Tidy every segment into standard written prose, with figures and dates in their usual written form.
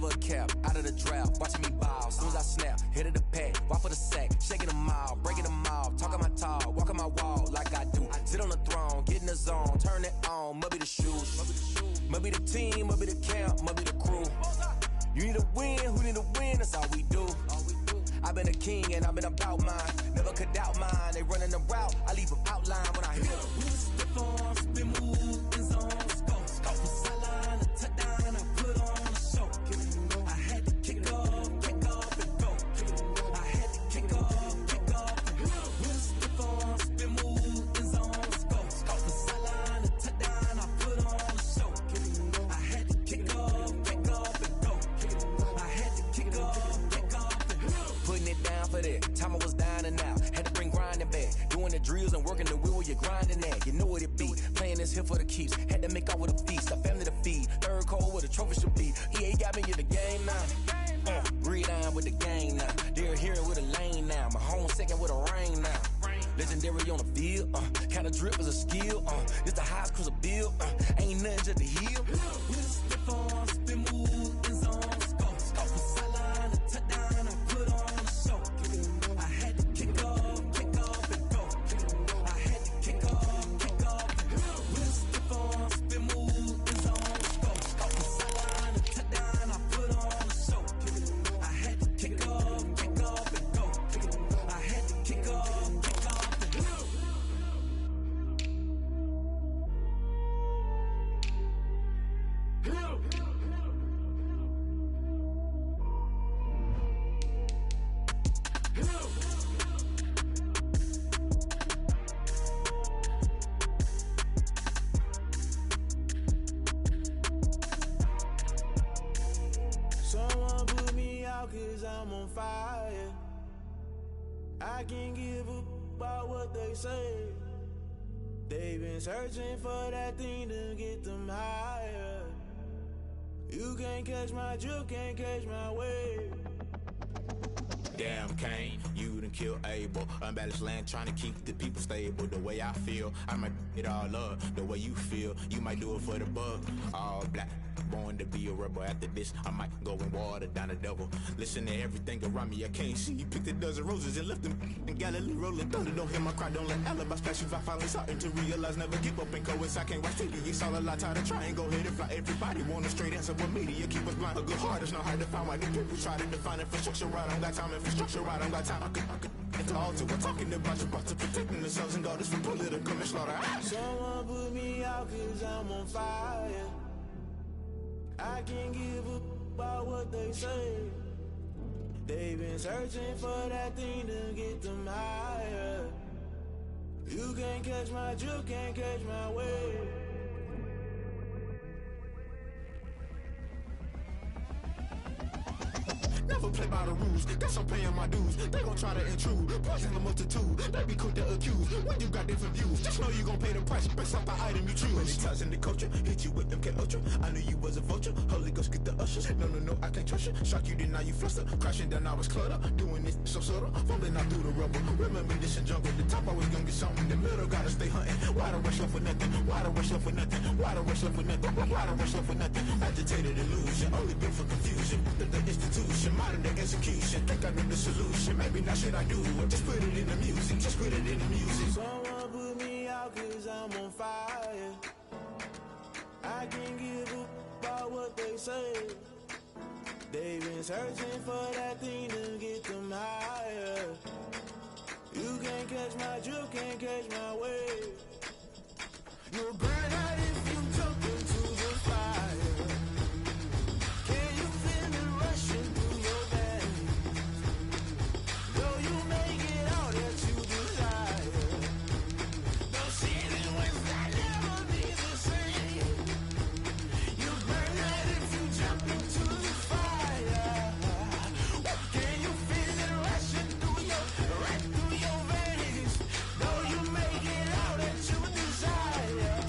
never a cap, out of the drought, watching me ball. Soon as I snap, hit of the pack, walk for the sack, shaking them all, breaking them all, talking my talk, walking my wall like I do. Sit on the throne, get in the zone, turn it on, must be the shoes, must be the team, must be the camp, must be the crew. You need a win, who need a win, that's all we do. I've been a king and I've been about mine, never could doubt mine. They running the route, I leave them outline when I hit them. Step on, spin move, in zone, scope. From sideline to touchdown, I put on a show. I had to kick off and go. I had to kick off and go. Step on, spin move, in zone, scope. From sideline to touchdown, I put on a show. I had to kick off and go. I had to kick off and go. Putting it down for that, time I was down and out. Had to bring grinding back, doing the drills and working the wheel where you're grinding at. You know what it be, playing this here for the keeps. Had to make out with a feast, a family to feed. Third cold with a trophy should be. EA got me in the game now. Read on with the game now. They're hearing with a lane now. My home second with a rain now. Legendary on the field, kind of drip is a skill. This the highest cruiser bill, ain't nothing just to heal. Step on, spin move, in zone, scope. From sideline to touchdown, I put on a show. I had to kick off and go. I had to kick off and go. Step on, spin move, in zone, scope. From sideline to touchdown, I put on a show. I had to kick off and go. I had to kick off and go. Someone put me out 'cause I'm on fire. I can't give up about what they say. They've been searching for that thing to get them higher. You can't catch my drift, can't catch my wave. Damn, Kane, you done killed Abel. Unbalanced land, trying to keep the people stable. The way I feel, I might it all up. The way you feel, you might do it for the bug. All black, born to be a rebel. After this, I might go and water down the devil. Listen to everything around me, I can't see. Picked a dozen roses and left them in Galilee rolling thunder. Don't hear my cry, don't let alibis pass you. I finally starting to realize, never give up and coincide. Can't watch TV, it's all a lot. Tired of trying, go ahead and fly. Everybody want a straight answer, but media keep us blind. A good heart is not hard to find. Why these people try to define infrastructure right? I don't got time, infrastructure right, I don't got time. I could at the altar, we're talking about you, about to protecting the sons and daughters from political manslaughter. Someone put me out 'cause I'm on fire. I can't give up about what they say. They've been searching for that thing to get them higher. You can't catch my drift, can't catch my wave. Never play by the rules, guess I'm paying my dues. They gon' try to intrude, poison the multitude. They be quick to accuse when you got different views. Just know you gon' pay the price based off the item you choose. Many times in the culture, hit you with them K-Ultra. I knew you was a vulture, Holy Ghost get the ushers. No, I can't trust you. Shock you, then now you fluster. Crashing down, I was cluttered. Doing this so subtle, fumbling out through the rubble. Remember this in jungle, the top always gonna get something. The middle gotta stay hunting. Why the rush left for nothing? Why the rush left for nothing? Why the rush left for nothing? Why the rush left for nothing? Agitated illusion, only built for confusion. The institution, modern day execution. Think I know the solution. Maybe not should I do it? Just put it in the music. Just put it in the music. Someone put me out 'cause I'm on fire. I can't give up about what they say. They've been searching for that thing to get them higher. You can't catch my drift, can't catch my wave. You'll burn out if you jump into the fire. Can you feel it rushing through your veins? Though you make it all that you desire. Those seasons when that never be the same. You burn out if you jump into the fire. Can you feel it rushing right through your veins? Though you make it all that you desire.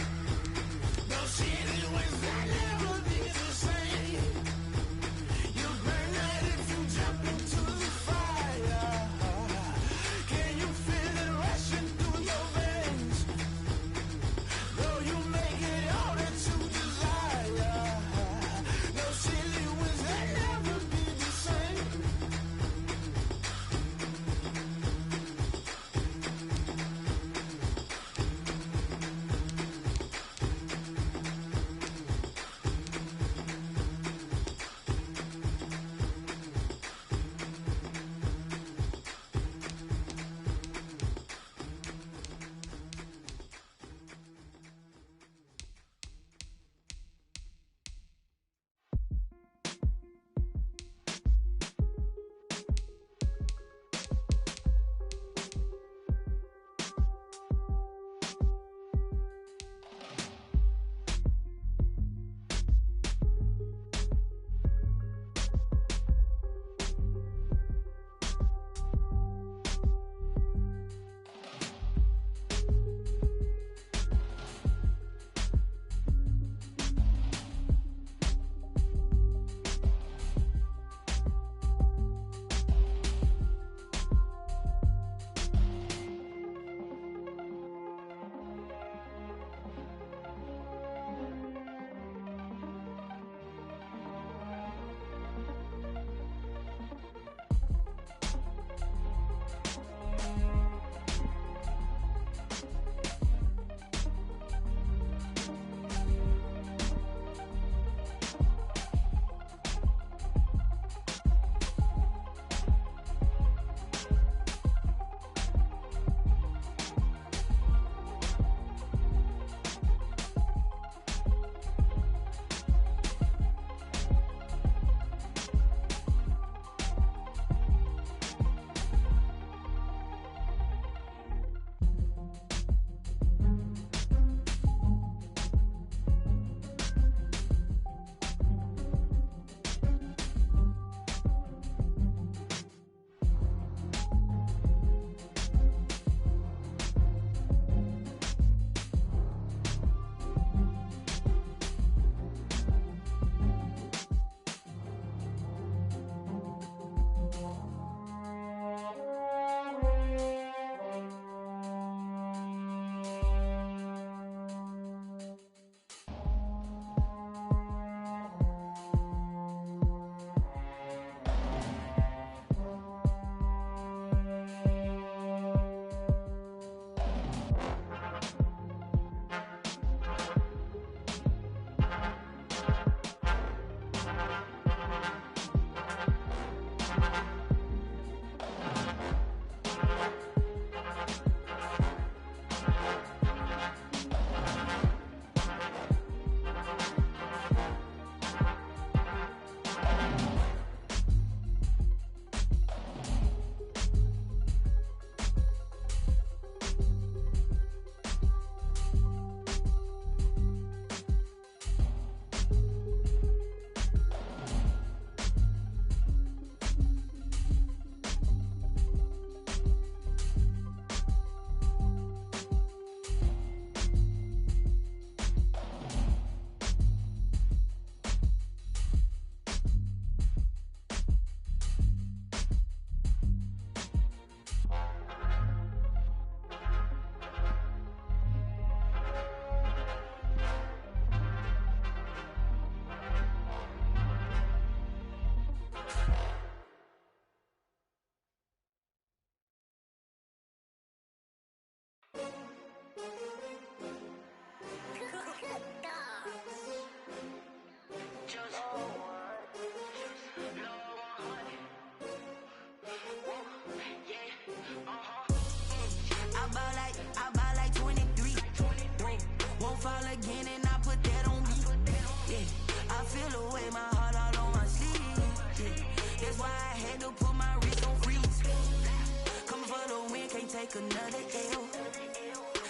take another L.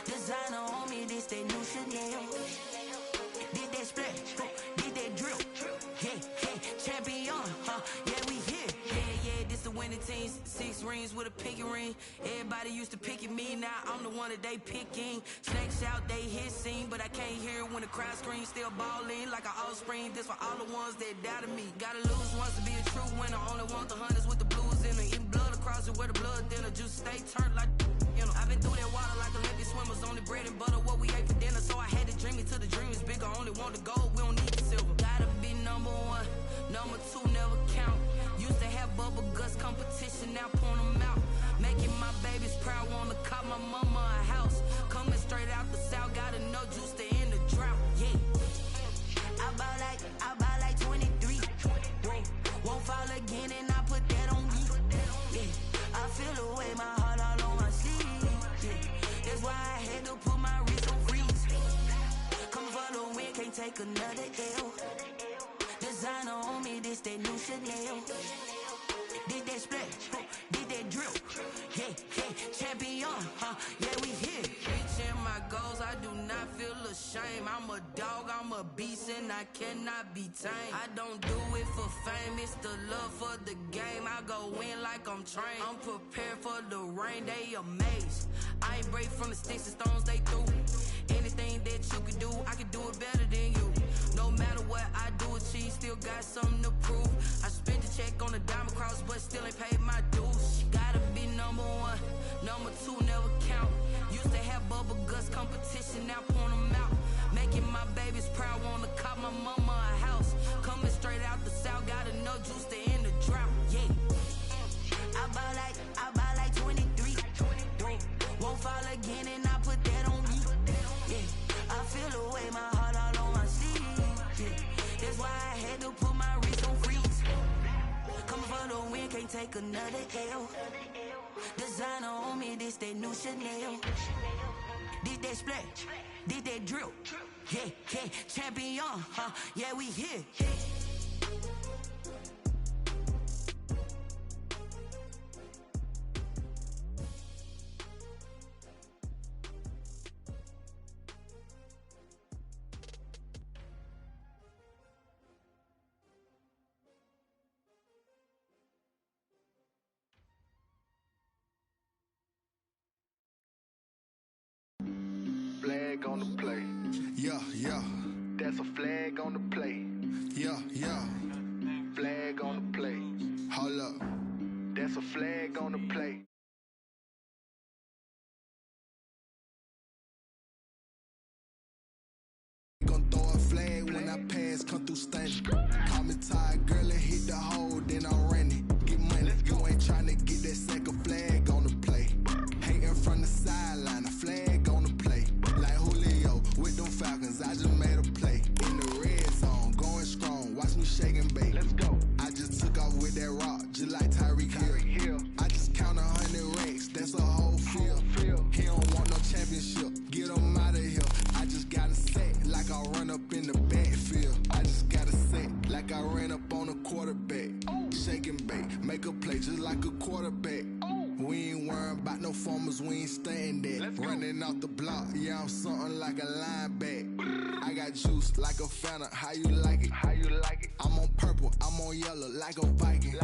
Designer on me, this that new Chanel. Did that splash, did that drill. Yeah, champion, yeah, we here. Yeah, this the winning team. 6 rings with a pinky ring. Everybody used to pick at me, now I'm the one that they picking. Snakes out, they hit scene, but I can't hear it when the crowd screams. Still balling like an offspring. This for all the ones that doubted me. Gotta lose once to be a true winner. Only want the hunters with the blues in it. Eating blood across it where the blood dinner. Juice stay turned like, you know. I've been through that water like Olympic swimmers. Only bread and butter, what we ate for dinner. So I had to dream it till the dream is bigger. Only want the gold, we don't need the silver. Gotta be number 1, number 2 never count. Used to have bubble guts competition, now point them out. Making my babies proud, wanna cop my mama a house. Coming straight out the south, gotta know juice to end the drought. Yeah, I buy like 23. Whoa, won't fall again and I put that on me. Yeah, I feel the way, my heart all on my sleeve. Yeah, that's why I had to put my wrist on freeze. Come for the win, can't take another L. Designer on me, this that new Chanel. Did that splash, did that drill. Yeah, champion, yeah, we here. Reaching my goals, I do not feel ashamed. I'm a dog, I'm a beast, and I cannot be tamed. I don't do it for fame, it's the love for the game. I go in like I'm trained. I'm prepared for the rain, they amazed. I ain't break from the sticks and stones they threw. Anything that you can do, I can do it better than you. No matter what I do, achieve, still got something to prove. I spent the check on the diamond cross, but still ain't paid my dues. Gotta be number 1, number 2 never count. Used to have bubble guts competition, now point them out. Making my babies proud, wanna cop my mama a house. Coming straight out the south, gotta know juice to end the drought. Yeah, I buy like 23. Won't fall again and I put that on me. Yeah, I feel the way, my heart all on my sleeve. Yeah, that's why I had to put my wrist on freeze. Coming for the win, can't take another L. Designer on me, this that new Chanel. Did that splash, did that drill. Yeah, champion, yeah, we here. Flag on the play. Yeah. That's a flag on the play. Yeah. Flag on the play. Hold up. That's a flag on the play. Gon' throw a flag when I pass, come through stunning. Call me tired, girl, and hit the hole, then I'm running. Get money, you ain't tryna get that second flag on the play. Hating from the sideline, a flag on the play. Like Julio with them Falcons, I just made a play. In the red zone, going strong, watch me shake and bake. Let's go. I just took off with that rock, just like Tyreek Hill. I just count 100 racks, that's a whole field. He don't want no championship, get him out of here. I just gotta set like I run up in the backfield. I just gotta set like I ran up on a quarterback. Shake and bake, make a play just like a quarterback. We ain't worrying about no formers, we ain't staying there. Running off the block, yeah, I'm something like a linebacker. I got juice like a Fanta, how you like it? I'm on purple, I'm on yellow like a Viking.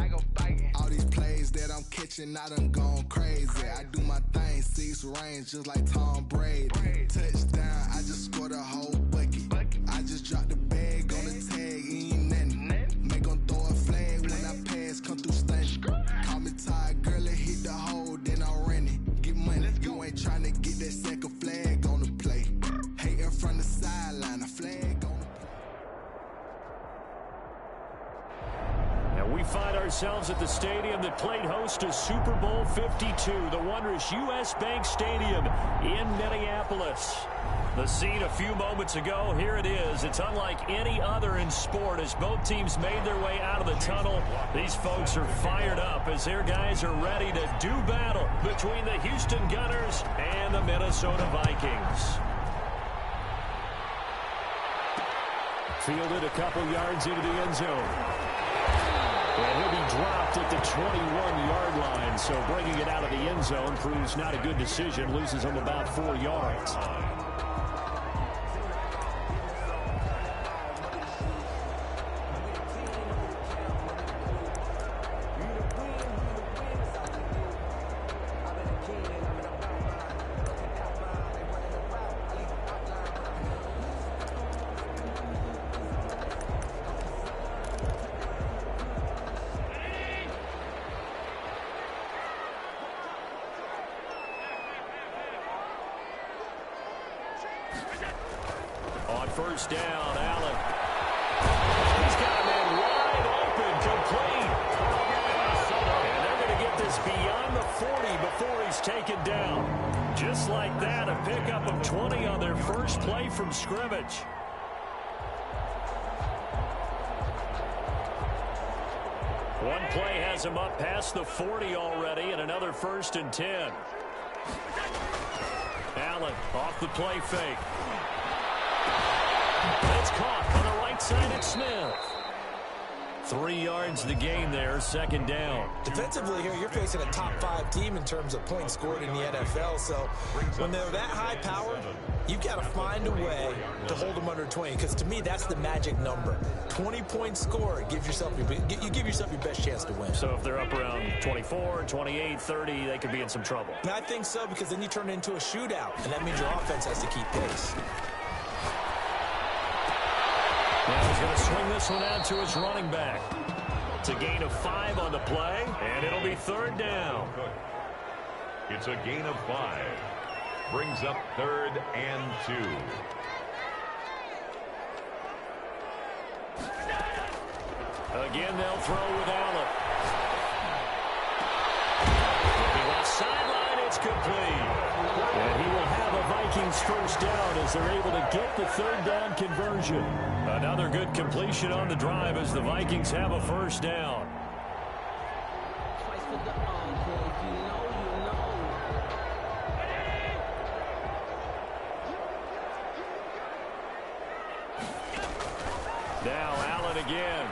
All these plays that I'm catching, I done gone crazy. I do my thing, 6 range just like Tom Brady. Touchdown, I just scored a whole bucket. I just dropped the bag on the tag, ain't nothing. Make 'em throw a flag when I pass, come through stunning. Call me tired, girl, and hit the hole, then I'm running. Get money, you ain't tryna get that second flag on the play. Hating from the sideline, a flag on the play. And we find ourselves at the stadium that played host to Super Bowl 52, the wondrous U.S. Bank Stadium in Minneapolis. The scene a few moments ago, here it is. It's unlike any other in sport as both teams made their way out of the tunnel. These folks are fired up as their guys are ready to do battle between the Houston Gunners and the Minnesota Vikings. Fielded a couple yards into the end zone. And he'll be dropped at the 21-yard line. So bringing it out of the end zone proves not a good decision. Loses him about 4 yards. On first down, Allen. He's got a man wide open, complete. And they're going to get this beyond the 40 before he's taken down. Just like that, a pickup of 20 on their first play from scrimmage. One play has him up past the 40 already, and another 1st and 10. Allen off the play fake. It's caught on the right side at Smith. 3 yards the gain there, 2nd down. Defensively here, you're facing a top 5 team in terms of points scored in the NFL. So when they're that high powered, you've got to find a way to hold them under 20. Because to me, that's the magic number. 20 points scored, you give yourself your best chance to win. So if they're up around 24, 28, 30, they could be in some trouble. And I think so, because then you turn it into a shootout, and that means your offense has to keep pace. Now he's going to swing this one out to his running back. It's a gain of 5 on the play, and it'll be 3rd down. It's a gain of 5. Brings up 3rd and 2. Again, they'll throw with Allen. He left sideline, it's complete. And he will have a Vikings 1st down as they're able to get the 3rd down conversion. Another good completion on the drive as the Vikings have a 1st down. Now Allen again.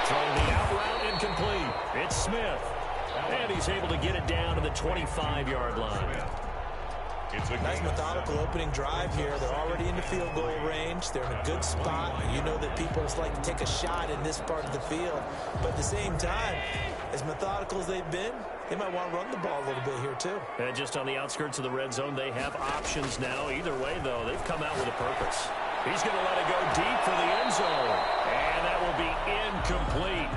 Throwing the out route incomplete. It's Smith. And he's able to get it down to the 25-yard line. It's a nice methodical opening drive here. They're already in the field goal range. They're in a good spot. You know that people just like to take a shot in this part of the field. But at the same time, as methodical as they've been, they might want to run the ball a little bit here too. And just on the outskirts of the red zone, they have options now. Either way, though, they've come out with a purpose. He's going to let it go deep for the end zone. And that will be incomplete.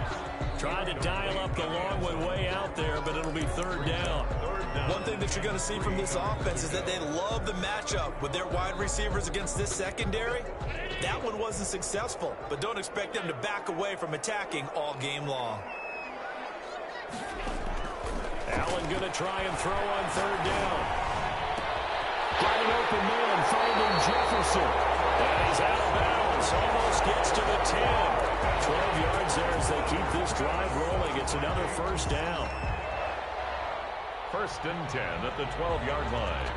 Trying to dial up the long way out there, but it'll be 3rd down. One thing that you're going to see from this offense is that they love the matchup with their wide receivers against this secondary. That one wasn't successful, but don't expect them to back away from attacking all game long. Allen going to try and throw on 3rd down. Got an open man, finding Jefferson. And he's out of bounds, almost gets to the 10. 12 yards there as they keep this drive rolling. It's another 1st down. 1st and 10 at the 12-yard line.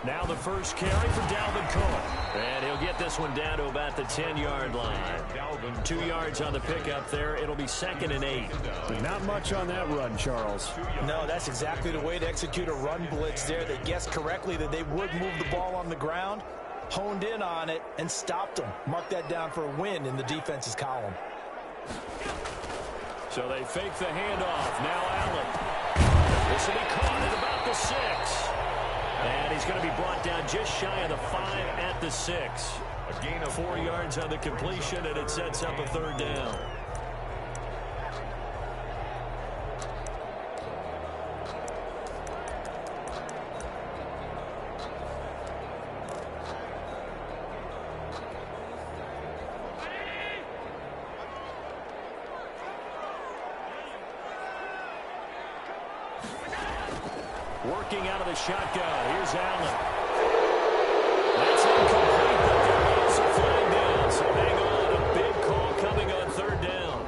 Now the first carry for Dalvin Cook. And he'll get this one down to about the 10-yard line. 2 yards on the pickup there. It'll be 2nd and 8. Not much on that run, Charles. No, that's exactly the way to execute a run blitz there. They guessed correctly that they would move the ball on the ground, honed in on it, and stopped them. Mark that down for a win in the defense's column. So they fake the handoff. Now Allen. This will be caught at about the 6. And he's going to be brought down just shy of the 5 at the 6. A gain of 4 yards on the completion, and it sets up a 3rd down. Working out of the shotgun. Here's Allen. That's incomplete, but there is a flag down. So hang on. A big call coming on 3rd down.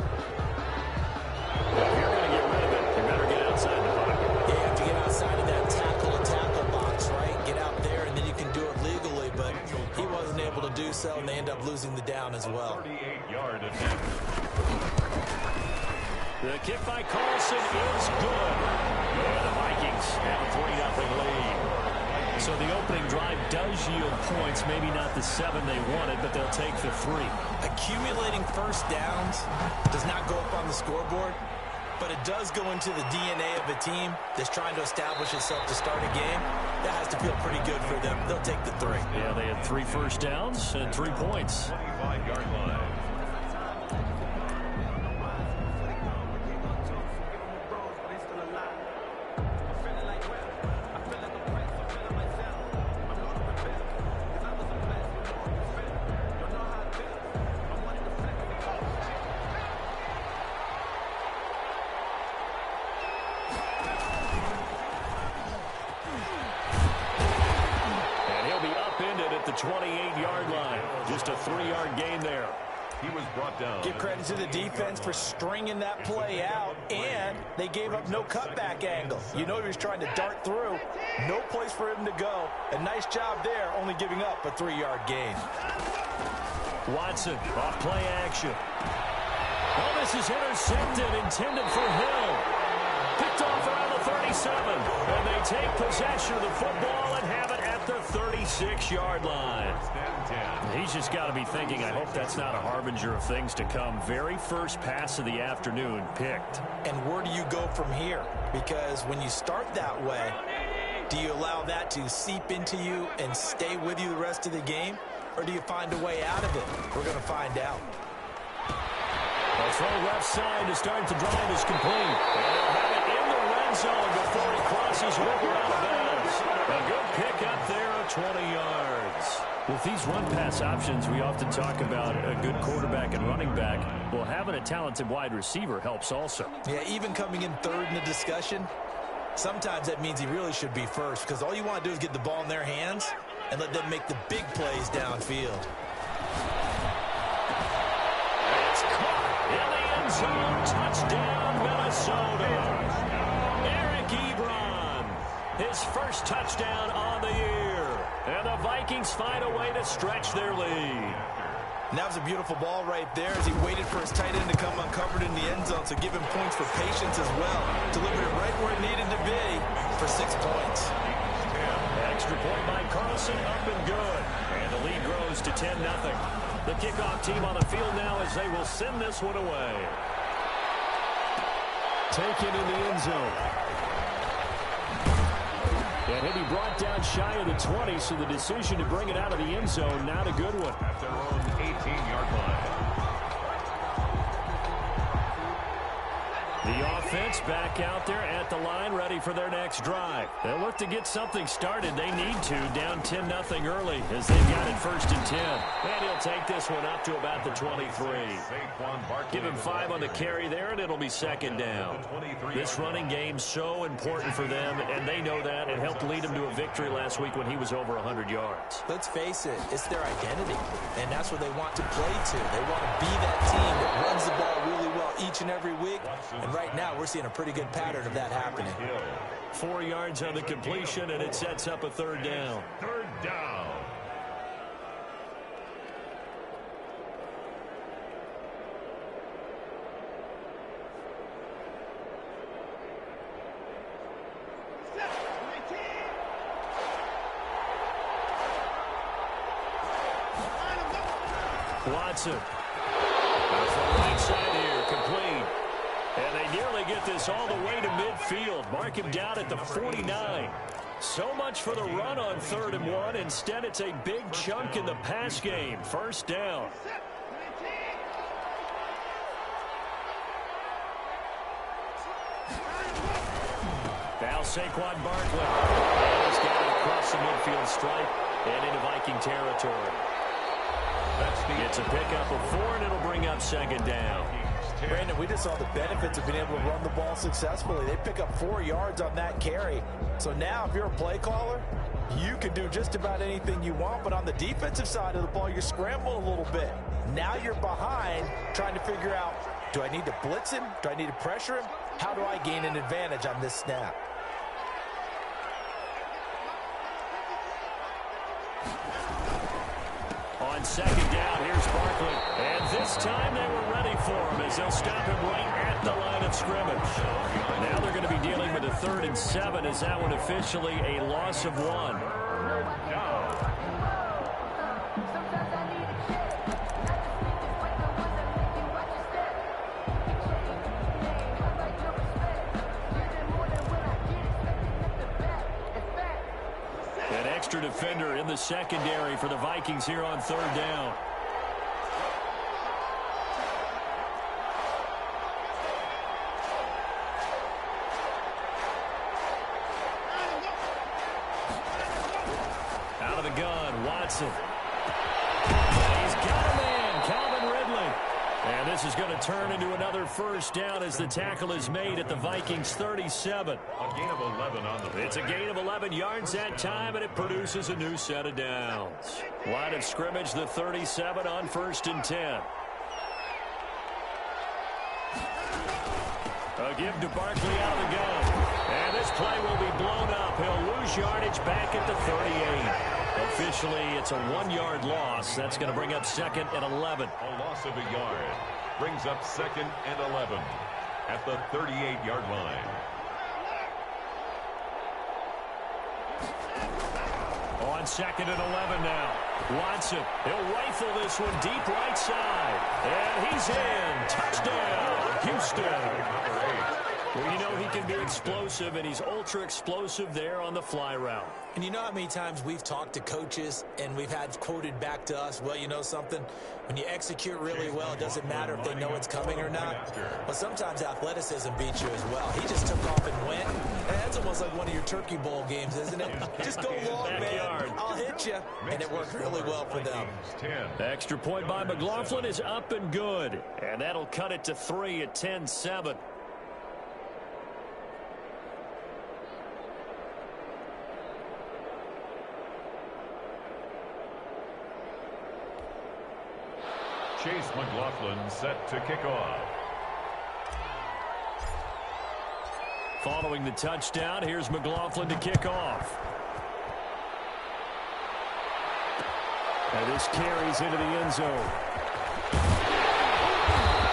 If you're going to get rid of it, you better get outside the pocket. You have to get outside of that tackle box, right? Get out there as well. 38-yard attempt. The kick by Carlson is good. And the Vikings have a 3-0 lead. So the opening drive does yield points, maybe not the 7 they wanted, but they'll take the 3. Accumulating first downs does not go up on the scoreboard, but it does go into the DNA of a team that's trying to establish itself to start a game. That has to feel pretty good for them. They'll take the 3. Yeah, they had 3 first downs and 3 points. 25-yard line. At the 28-yard line. Just a 3-yard gain there. He was brought down. Give credit to the defense for stringing that play out, and they gave up no cutback angle. You know he was trying to dart through. No place for him to go. A nice job there, only giving up a 3-yard gain. Watson off play action. Oh, this is intercepted, intended for Hill. Picked off around the 37, and they take possession of the football and have it at the 36-yard line. He's just got to be thinking, I hope that's not a harbinger of things to come. Very first pass of the afternoon picked. And where do you go from here? Because when you start that way, do you allow that to seep into you and stay with you the rest of the game? Or do you find a way out of it? We're going to find out. The throw left side to start the drive is complete. And they'll have it in the red zone before he crosses over out of bounds. A good pick up there of 20 yards. With these run-pass options, we often talk about a good quarterback and running back. Well, having a talented wide receiver helps also. Yeah, even coming in third in the discussion, sometimes that means he really should be first, because all you want to do is get the ball in their hands and let them make the big plays downfield. It's caught in the end zone. Touchdown, Minnesota. Eric Ebron, his first touchdown on the year. And the Vikings find a way to stretch their lead. And that was a beautiful ball right there as he waited for his tight end to come uncovered in the end zone, so give him points for patience as well. Delivered it right where it needed to be for 6 points. Extra point by Carlson, up and good. And the lead grows to 10-0. The kickoff team on the field now as they will send this one away. Taken in the end zone. And he'll be brought down shy of the 20, so the decision to bring it out of the end zone, not a good one. At their own 18-yard line. The offense back out there at the line, ready for their next drive. They'll look to get something started. They need to, down 10-0 early as they've got it 1st and 10. And he'll take this one up to about the 23. Give him 5 on the carry there, and it'll be 2nd down. This running game's so important for them, and they know that. It helped lead them to a victory last week when he was over 100 yards. Let's face it, it's their identity, and that's what they want to play to. They want to be that team that runs the ball really well each and every week, and right now we're seeing a pretty good pattern of that happening. 4 yards on the completion, and it sets up a 3rd down. 3rd down. Watson. From the right side here, complete. And they nearly get this all the way to midfield. Mark him down at the 49. So much for the run on 3rd and 1. Instead, it's a big chunk in the pass game. 1st down. Now Saquon Barkley. And he's got it across the midfield stripe and into Viking territory. It's a pickup of 4, and it'll bring up 2nd down. Brandon, we just saw the benefits of being able to run the ball successfully. They pick up 4 yards on that carry. So now if you're a play caller, you can do just about anything you want. But on the defensive side of the ball, you're scrambling a little bit. Now you're behind trying to figure out, do I need to blitz him? Do I need to pressure him? How do I gain an advantage on this snap? On on second down. Here's Barkley. And this time they were ready for him as they'll stop him right at the line of scrimmage. Now they're going to be dealing with a 3rd and 7 as that one officially a loss of 1. An extra defender in the secondary for the Vikings here on 3rd down. Out of the gun, Watson. He's got a man, Calvin Ridley. And this is going to turn into another 1st down as the tackle is made at the Vikings 37. A gain of 11 on the... It's a gain of 11 yards that time, and it produces a new set of downs. Line of scrimmage, the 37 on 1st and 10. A give to Barkley out of the gun. And this play will be blown up. He'll lose yardage back at the 38. Officially, it's a 1-yard loss. That's going to bring up 2nd and 11. A loss of a yard brings up 2nd and 11 at the 38-yard line. On 2nd and 11 now. Watson, he'll rifle this one deep right side. And he's in. Touchdown, Houston. Well, you know he can be explosive, and he's ultra-explosive there on the fly route. And you know how many times we've talked to coaches and we've had quoted back to us, well, you know something? When you execute really well, it doesn't matter if they know it's coming or not. But sometimes athleticism beats you as well. He just took off and went. And that's almost like one of your Turkey Bowl games, isn't it? Just go long, man. I'll hit you. And it worked really well for them. The extra point by McLaughlin is up and good. And that'll cut it to 3 at 10-7. Chase McLaughlin set to kick off. Following the touchdown, here's McLaughlin to kick off. And this carries into the end zone.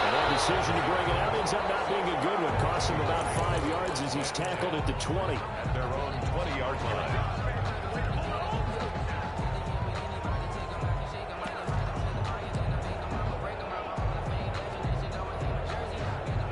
And that decision to bring it out ends up not being a good one. Costs him about 5 yards as he's tackled at the 20. At their own 20-yard line.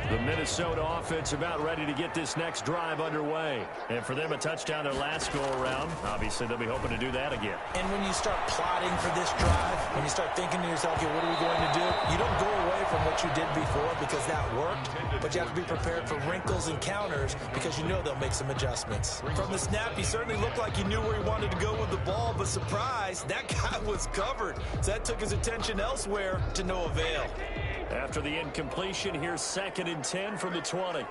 The Minnesota offense about ready to get this next drive underway. And for them, a touchdown their last go-around. Obviously, they'll be hoping to do that again. And when you start plotting for this drive, when you start thinking to yourself, okay, what are we going to do? You don't go away from what you did before because that worked, but you have to be prepared for wrinkles and counters because you know they'll make some adjustments. From the snap, he certainly looked like he knew where he wanted to go with the ball, but surprise, that guy was covered. So that took his attention elsewhere to no avail. After the incompletion, here's 2nd and 10 from the 20.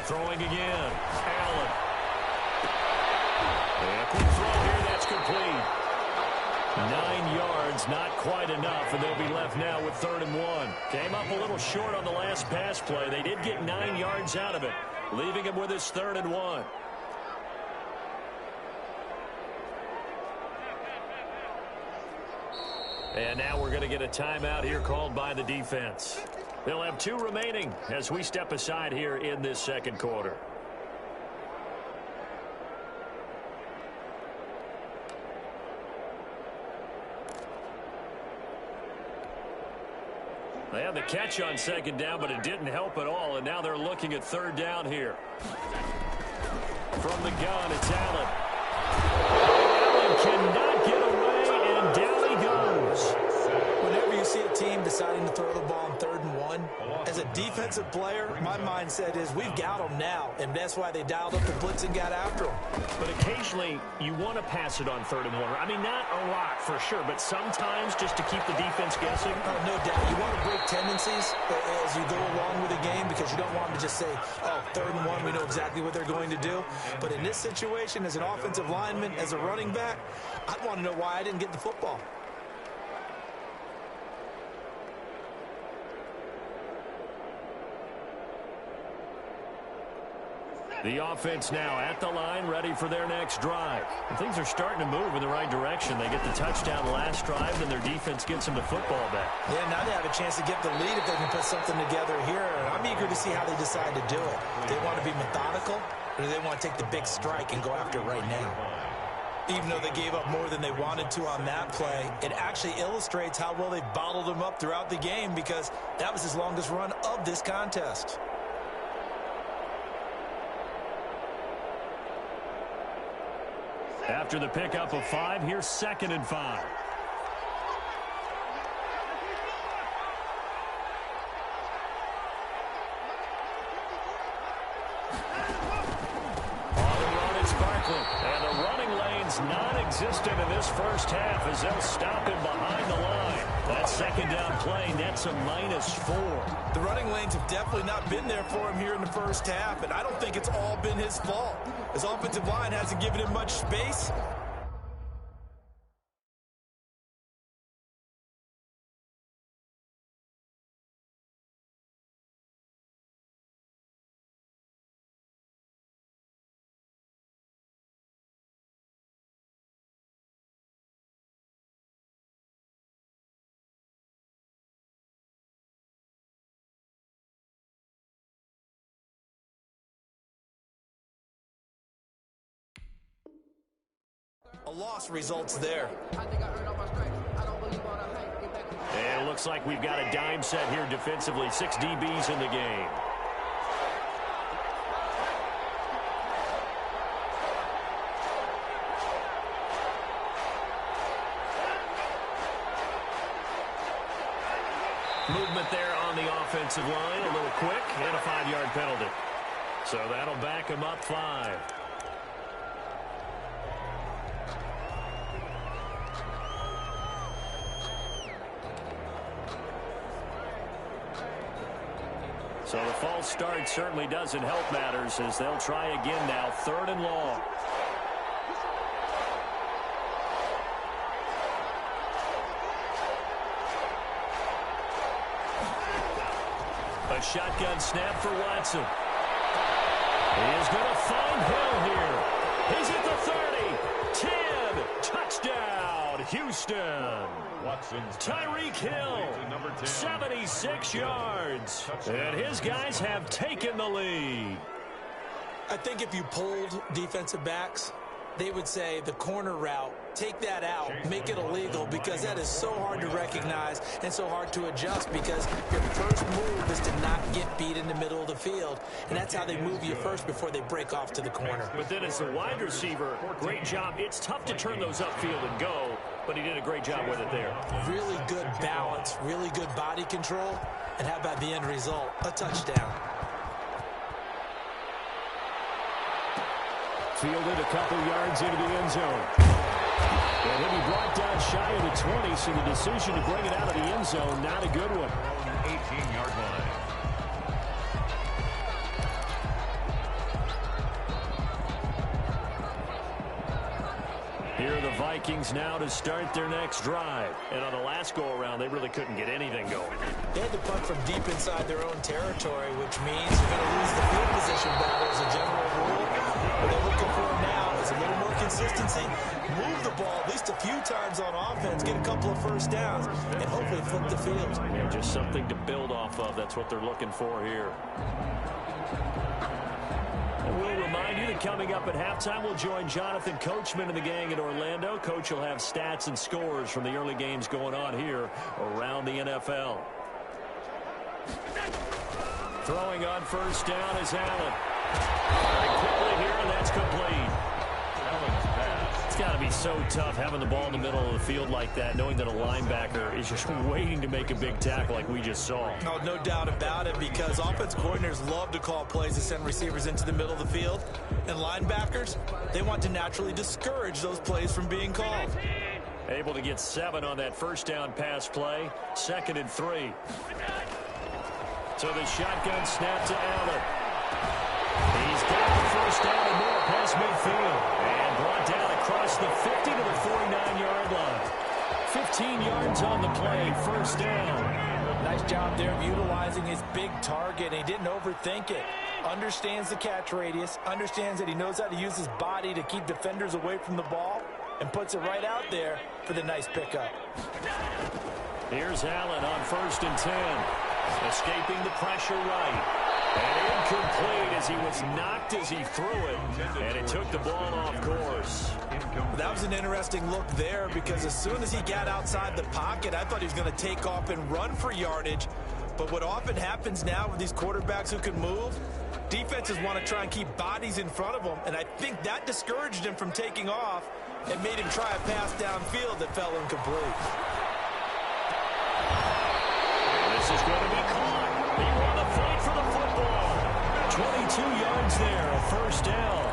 Throwing again. Allen. And a quick throw here, that's complete. 9 yards, not quite enough, and they'll be left now with 3rd and 1. Came up a little short on the last pass play. They did get 9 yards out of it, leaving him with his 3rd and 1. And now we're going to get a timeout here called by the defense. They'll have 2 remaining as we step aside here in this 2nd quarter. They had the catch on 2nd down, but it didn't help at all, and now they're looking at 3rd down here. From the gun, it's Allen. Allen cannot get away, and down he goes. Whenever you see a team deciding to throw the ball on 3rd and 1, as a defensive player, my mindset is we've got them now, and that's why they dialed up the blitz and got after them. But occasionally, you want to pass it on 3rd and 1. I mean, not a lot for sure, but sometimes just to keep the defense guessing. No doubt. You want to break tendencies as you go along with the game because you don't want them to just say, oh, 3rd and 1, we know exactly what they're going to do. But in this situation, as an offensive lineman, as a running back, I'd want to know why I didn't get the football. The offense now at the line, ready for their next drive. And things are starting to move in the right direction. They get the touchdown last drive, then their defense gets them the football back. Yeah, now they have a chance to get the lead if they can put something together here. And I'm eager to see how they decide to do it. Do they want to be methodical, or do they want to take the big strike and go after it right now? Even though they gave up more than they wanted to on that play, it actually illustrates how well they've bottled them up throughout the game, because that was his longest run of this contest. After the pickup of 5, here's 2nd and 5. And the running lane's non-existent in this first half as they'll stop him behind the line. That 2nd down play nets a -4. The running lanes have definitely not been there for him here in the first half, and I don't think it's all been his fault. His offensive line hasn't given him much space. A loss results there. And it looks like we've got a dime set here defensively. 6 DBs in the game. Movement there on the offensive line. A little quick and a 5-yard penalty. So that'll back him up 5. So the false start certainly doesn't help matters as they'll try again now. 3rd and long. A shotgun snap for Watson. He is going to find Hill here. He's at the 30. 10. Touchdown, Houston. Tyreek Hill, 76 yards. And his guys have taken the lead. I think if you polled defensive backs, they would say the corner route, take that out, make it illegal, because that is so hard to recognize and so hard to adjust, because your first move is to not get beat in the middle of the field, and that's how they move you first before they break off to the corner. But then as a wide receiver, great job. It's tough to turn those upfield and go, but he did a great job with it there. Really good balance, really good body control, and how about the end result? A touchdown. Fielded a couple yards into the end zone. And he'll be brought down shy of the 20, so the decision to bring it out of the end zone, not a good one. 18-yard line. Here are the Vikings now to start their next drive. And on the last go-around, they really couldn't get anything going. They had to punt from deep inside their own territory, which means you're going to lose the field position battle as a general rule. What they're looking for now is a little more consistency, move the ball at least a few times on offense, get a couple of first downs, and hopefully flip the field. Yeah, just something to build off of. That's what they're looking for here. And we'll remind you that coming up at halftime, we'll join Jonathan Coachman and the gang in Orlando. Coach will have stats and scores from the early games going on here around the NFL. Throwing on first down is Allen. Very quickly here, and that's complete. It's got to be so tough having the ball in the middle of the field like that, knowing that a linebacker is just waiting to make a big tackle like we just saw. No doubt about it, because offense coordinators love to call plays to send receivers into the middle of the field. And linebackers, they want to naturally discourage those plays from being called. Able to get 7 on that first down pass play. 2nd and 3. So the shotgun snap to Allen. He's got the first down and more past midfield. And brought down across the 50 to the 49-yard line. 15 yards on the play, first down. Nice job there of utilizing his big target, and he didn't overthink it. Understands the catch radius, understands that he knows how to use his body to keep defenders away from the ball, and puts it right out there for the nice pickup. Here's Allen on 1st and 10. Escaping the pressure right. And incomplete as he was knocked as he threw it. And it took the ball off course. That was an interesting look there because as soon as he got outside the pocket, I thought he was going to take off and run for yardage. But what often happens now with these quarterbacks who can move, defenses want to try and keep bodies in front of them. And I think that discouraged him from taking off and made him try a pass downfield that fell incomplete. This is going to be caught. He won the fight for the football. 22 yards there, a 1st down.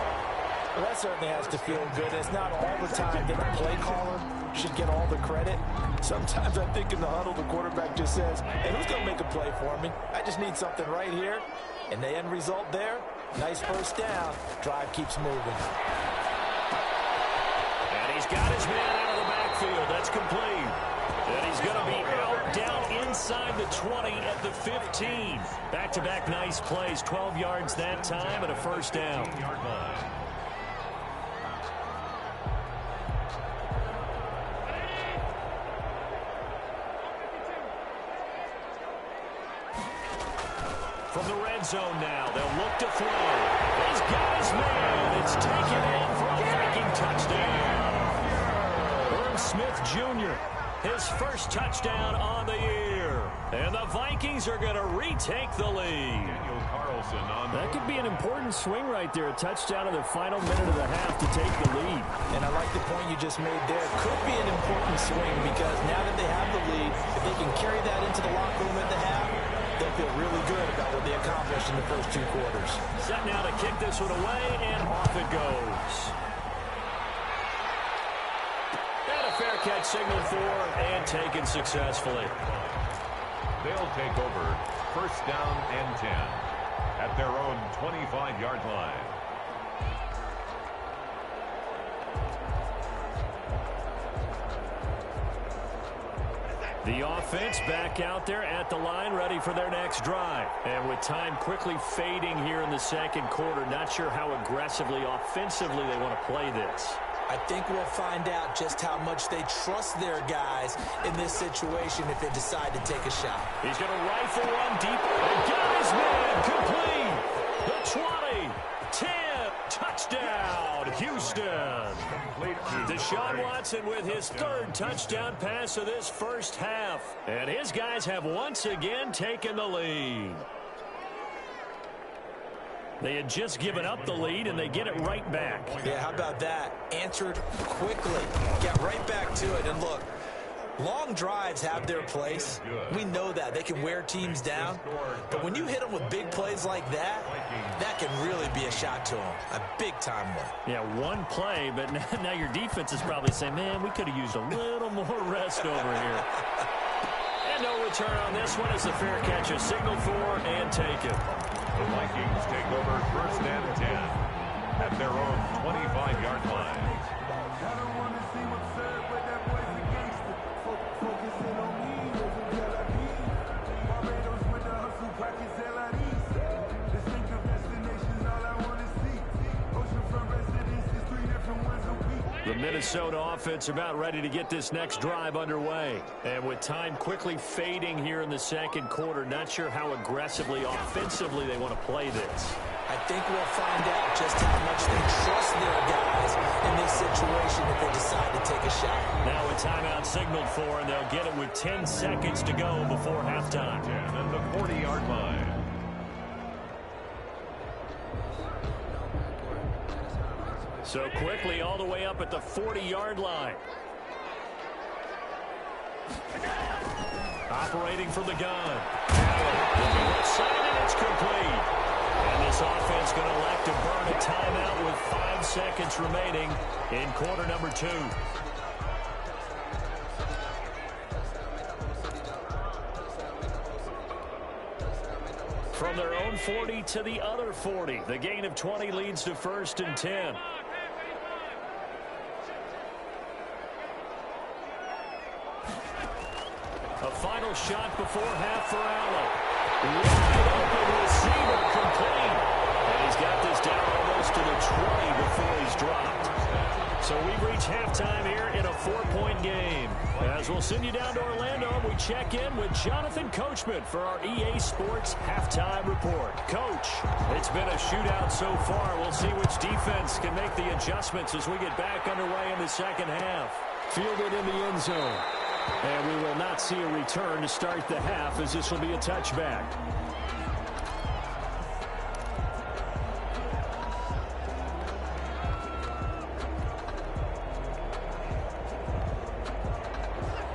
Well, that certainly has to feel good. It's not all the time that the play caller should get all the credit. Sometimes I think in the huddle, the quarterback just says, hey, who's going to make a play for me? I just need something right here. And the end result there, nice 1st down. Drive keeps moving. And he's got his man out of the backfield. That's complete. And he's going to be out down inside the 20 at the 15. Back-to-back nice plays. 12 yards that time and a 1st down. From the red zone now, they'll look to throw. He's got his man. It's taken in for a Viking touchdown. Herb Smith Jr., his 1st touchdown on the year. And the Vikings are going to retake the lead. That could be an important swing right there. A touchdown in the final minute of the half to take the lead. And I like the point you just made there. Could be an important swing because now that they have the lead, if they can carry that into the locker room at the half, they'll feel really good about what they accomplished in the first 2 quarters. Set now to kick this one away, and off it goes. And a fair catch signaled for and taken successfully. They'll take over 1st down and 10 at their own 25-yard line. The offense back out there at the line, ready for their next drive. And with time quickly fading here in the 2nd quarter, not sure how aggressively, offensively they want to play this. I think we'll find out just how much they trust their guys in this situation if they decide to take a shot. He's going to rifle one deep. And got his man complete. The 20, 10, touchdown, Houston. Deshaun Watson with his 3rd touchdown pass of this 1st half. And his guys have once again taken the lead. They had just given up the lead, and they get it right back. Yeah, how about that? Answered quickly. Got right back to it. And look, long drives have their place. We know that. They can wear teams down. But when you hit them with big plays like that, that can really be a shot to them. A big-time one. Yeah, one play, but now your defense is probably saying, man, we could have used a little more rest over here. And no return on this one as the fair catch is signaled for and taken. The Vikings take over 1st and 10 at their own 25-yard line. The Minnesota offense about ready to get this next drive underway. And with time quickly fading here in the 2nd quarter, not sure how aggressively, offensively they want to play this. I think we'll find out just how much they trust their guys in this situation if they decide to take a shot. Now a timeout signaled for, and they'll get it with 10 seconds to go before halftime. 10 at the 40-yard line. So quickly all the way up at the 40-yard line. Operating from the gun. Looking left side, and it's complete. And this offense going to elect to burn a timeout with 5 seconds remaining in quarter number 2. From their own 40 to the other 40. The gain of 20 leads to 1st and 10. A final shot before half for Allen. Wide open receiver, complete. And he's got this down almost to the 20 before he's dropped. So we've reached halftime here in a 4-point game. As we'll send you down to Orlando, we check in with Jonathan Coachman for our EA Sports Halftime Report. Coach, it's been a shootout so far. We'll see which defense can make the adjustments as we get back underway in the second half. Fielded in the end zone. And we will not see a return to start the half, as this will be a touchback.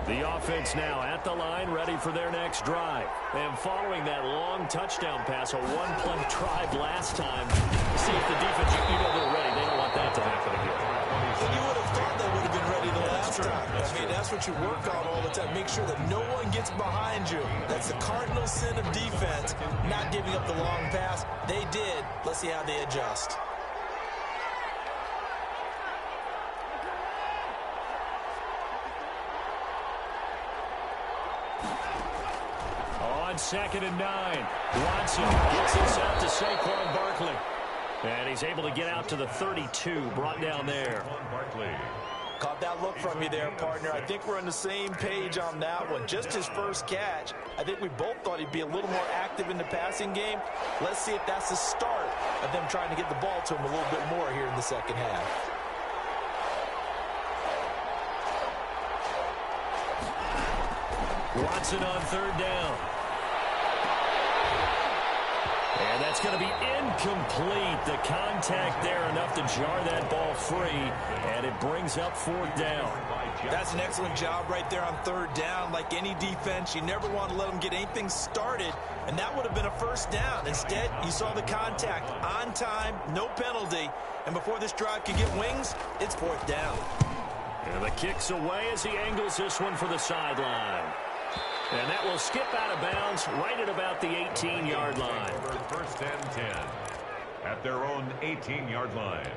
The offense now at the line, ready for their next drive. And following that long touchdown pass, a one-play drive last time, see if the defense, you know they're ready. They don't want that to happen again. Well, you would have thought they would have been ready the last time. I mean, that's what you work on all the time. Make sure that no one gets behind you. That's the cardinal sin of defense, not giving up the long pass. They did. Let's see how they adjust. On 2nd and 9, Watson gets this out to Saquon Barkley. And he's able to get out to the 32, brought down there. Caught that look from you there, partner. I think we're on the same page on that one. Just his first catch. I think we both thought he'd be a little more active in the passing game. Let's see if that's the start of them trying to get the ball to him a little bit more here in the second half. Watson on 3rd down. And that's going to be incomplete. The contact there enough to jar that ball free, and it brings up 4th down. That's an excellent job right there on 3rd down. Like any defense, you never want to let them get anything started, and that would have been a 1st down. Instead, you saw the contact on time, no penalty, and before this drive can get wings, it's 4th down. And the kick's away as he angles this one for the sideline. And that will skip out of bounds right at about the 18-yard line. 1st and 10 at their own 18-yard line.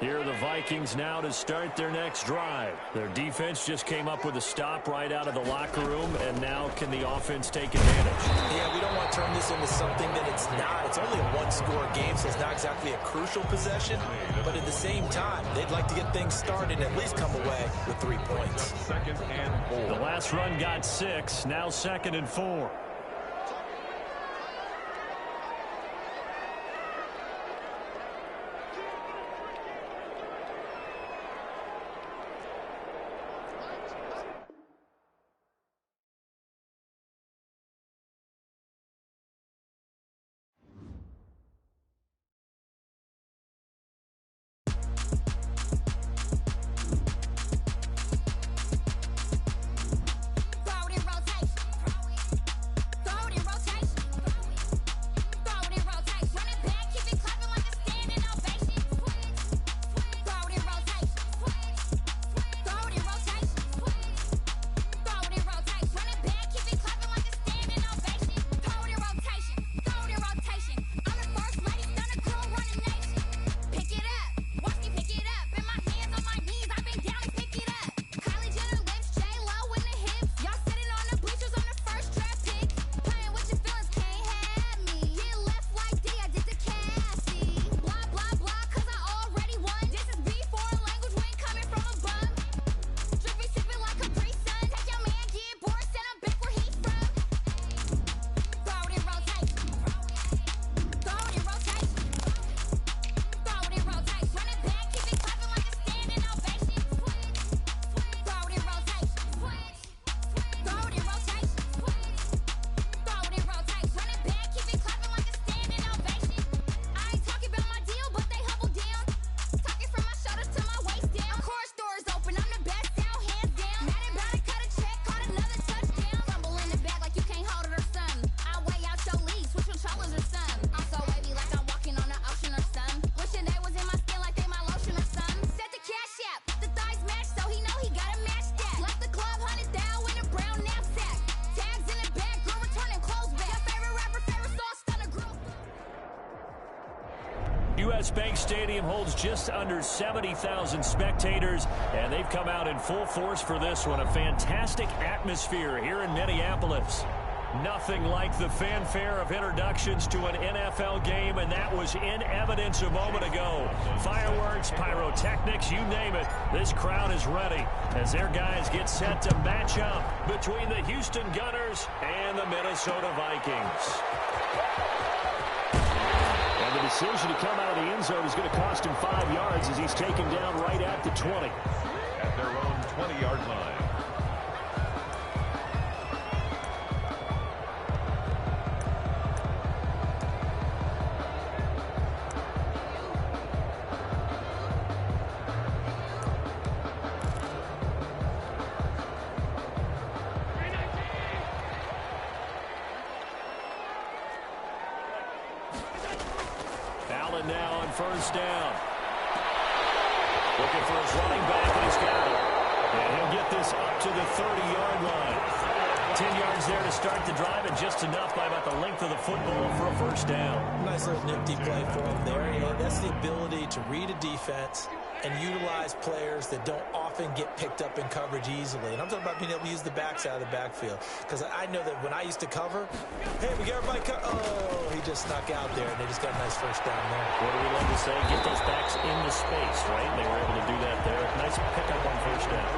Here are the Vikings now to start their next drive. Their defense just came up with a stop right out of the locker room, and now can the offense take advantage? Yeah, we don't want to turn this into something that it's not. It's only a one-score game, so it's not exactly a crucial possession. But at the same time, they'd like to get things started and at least come away with 3 points. 2nd and 4. The last run got 6, now 2nd and 4. U.S. Bank Stadium holds just under 70,000 spectators, and they've come out in full force for this one. A fantastic atmosphere here in Minneapolis. Nothing like the fanfare of introductions to an NFL game, and that was in evidence a moment ago. Fireworks, pyrotechnics, you name it. This crowd is ready as their guys get set to match up between the Houston Gunners and the Minnesota Vikings. And the decision to come out of the end zone is going to cost him 5 yards as he's taken down right at the 20. At their own 20-yard line. Allen now on first down. Looking for his running back, and he's got it. And he'll get this up to the 30-yard line. 10 yards there to start the drive, and just enough by about the length of the football for a first down. Nice little nifty play for him there. And that's the ability to read a defense and utilize players that don't often get picked up in coverage easily. And I'm talking about being able to use the backs out of the backfield. Because I know that when I used to cover, hey, we got everybody oh, he just snuck out there, and they just got a nice first down there. What do we love to say? Get those backs into space, right? They were able to do that there. Nice pickup on first down.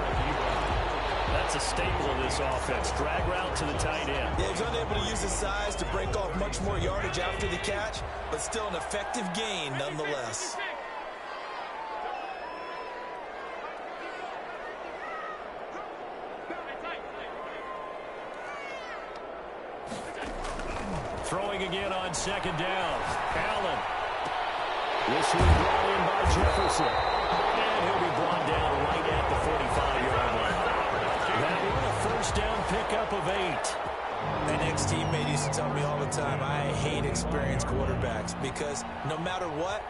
That's a staple of this offense. Drag route to the tight end. Yeah, he's unable to use his size to break off much more yardage after the catch, but still an effective gain nonetheless. Throwing again on second down. Allen. This one brought in by Jefferson. And he'll be brought down right at the 45-yard line. That one a first down pickup of 8. An ex-teammate used to tell me all the time, I hate experienced quarterbacks because no matter what,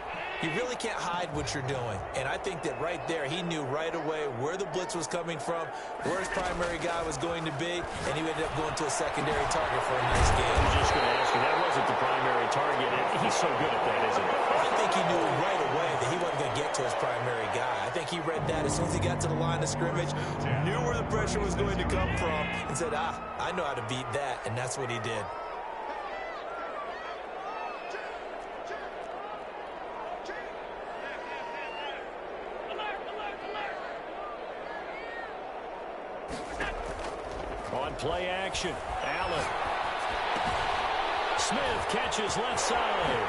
you really can't hide what you're doing. And I think that right there, he knew right away where the blitz was coming from, where his primary guy was going to be, and he ended up going to a secondary target for a nice game. I was just going to ask you, that wasn't the primary target. He's so good at that, isn't he? I think he knew right away that he wasn't going to get to his primary guy. I think he read that as soon as he got to the line of scrimmage, knew where the pressure was going to come from, and said, I know how to beat that, and that's what he did. On play action, Allen. Smith catches left side.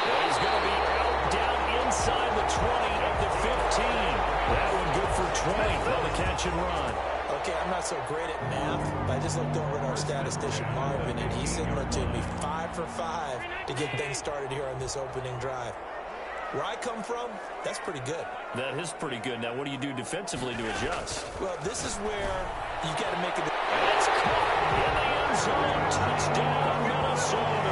And he's going to be out down inside the 20 at the 15. That one good for 20 on the catch and run. Okay, I'm not so great at math, but I just looked over at our statistician, Marvin, and he signaled to me 5 for 5 to get things started here on this opening drive. Where I come from, that's pretty good. That is pretty good. Now, what do you do defensively to adjust? Well, this is where you got to make it. It's caught in the end zone. Touchdown, Minnesota.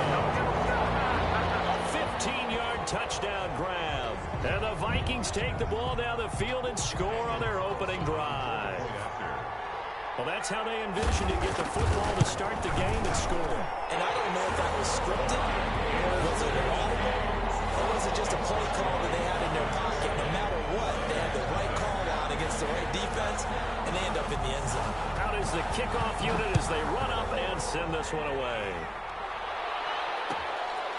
A 15-yard touchdown grab. And the Vikings take the ball down the field and score on their opening drive. Well, that's how they envisioned to get the football to start the game and score. And I don't know if that was scripted or was it audible. Or was it just a play call that they had in their pocket? No matter what, they had the right call out against the right defense, and they end up in the end zone. Out is the kickoff unit as they run up and send this one away.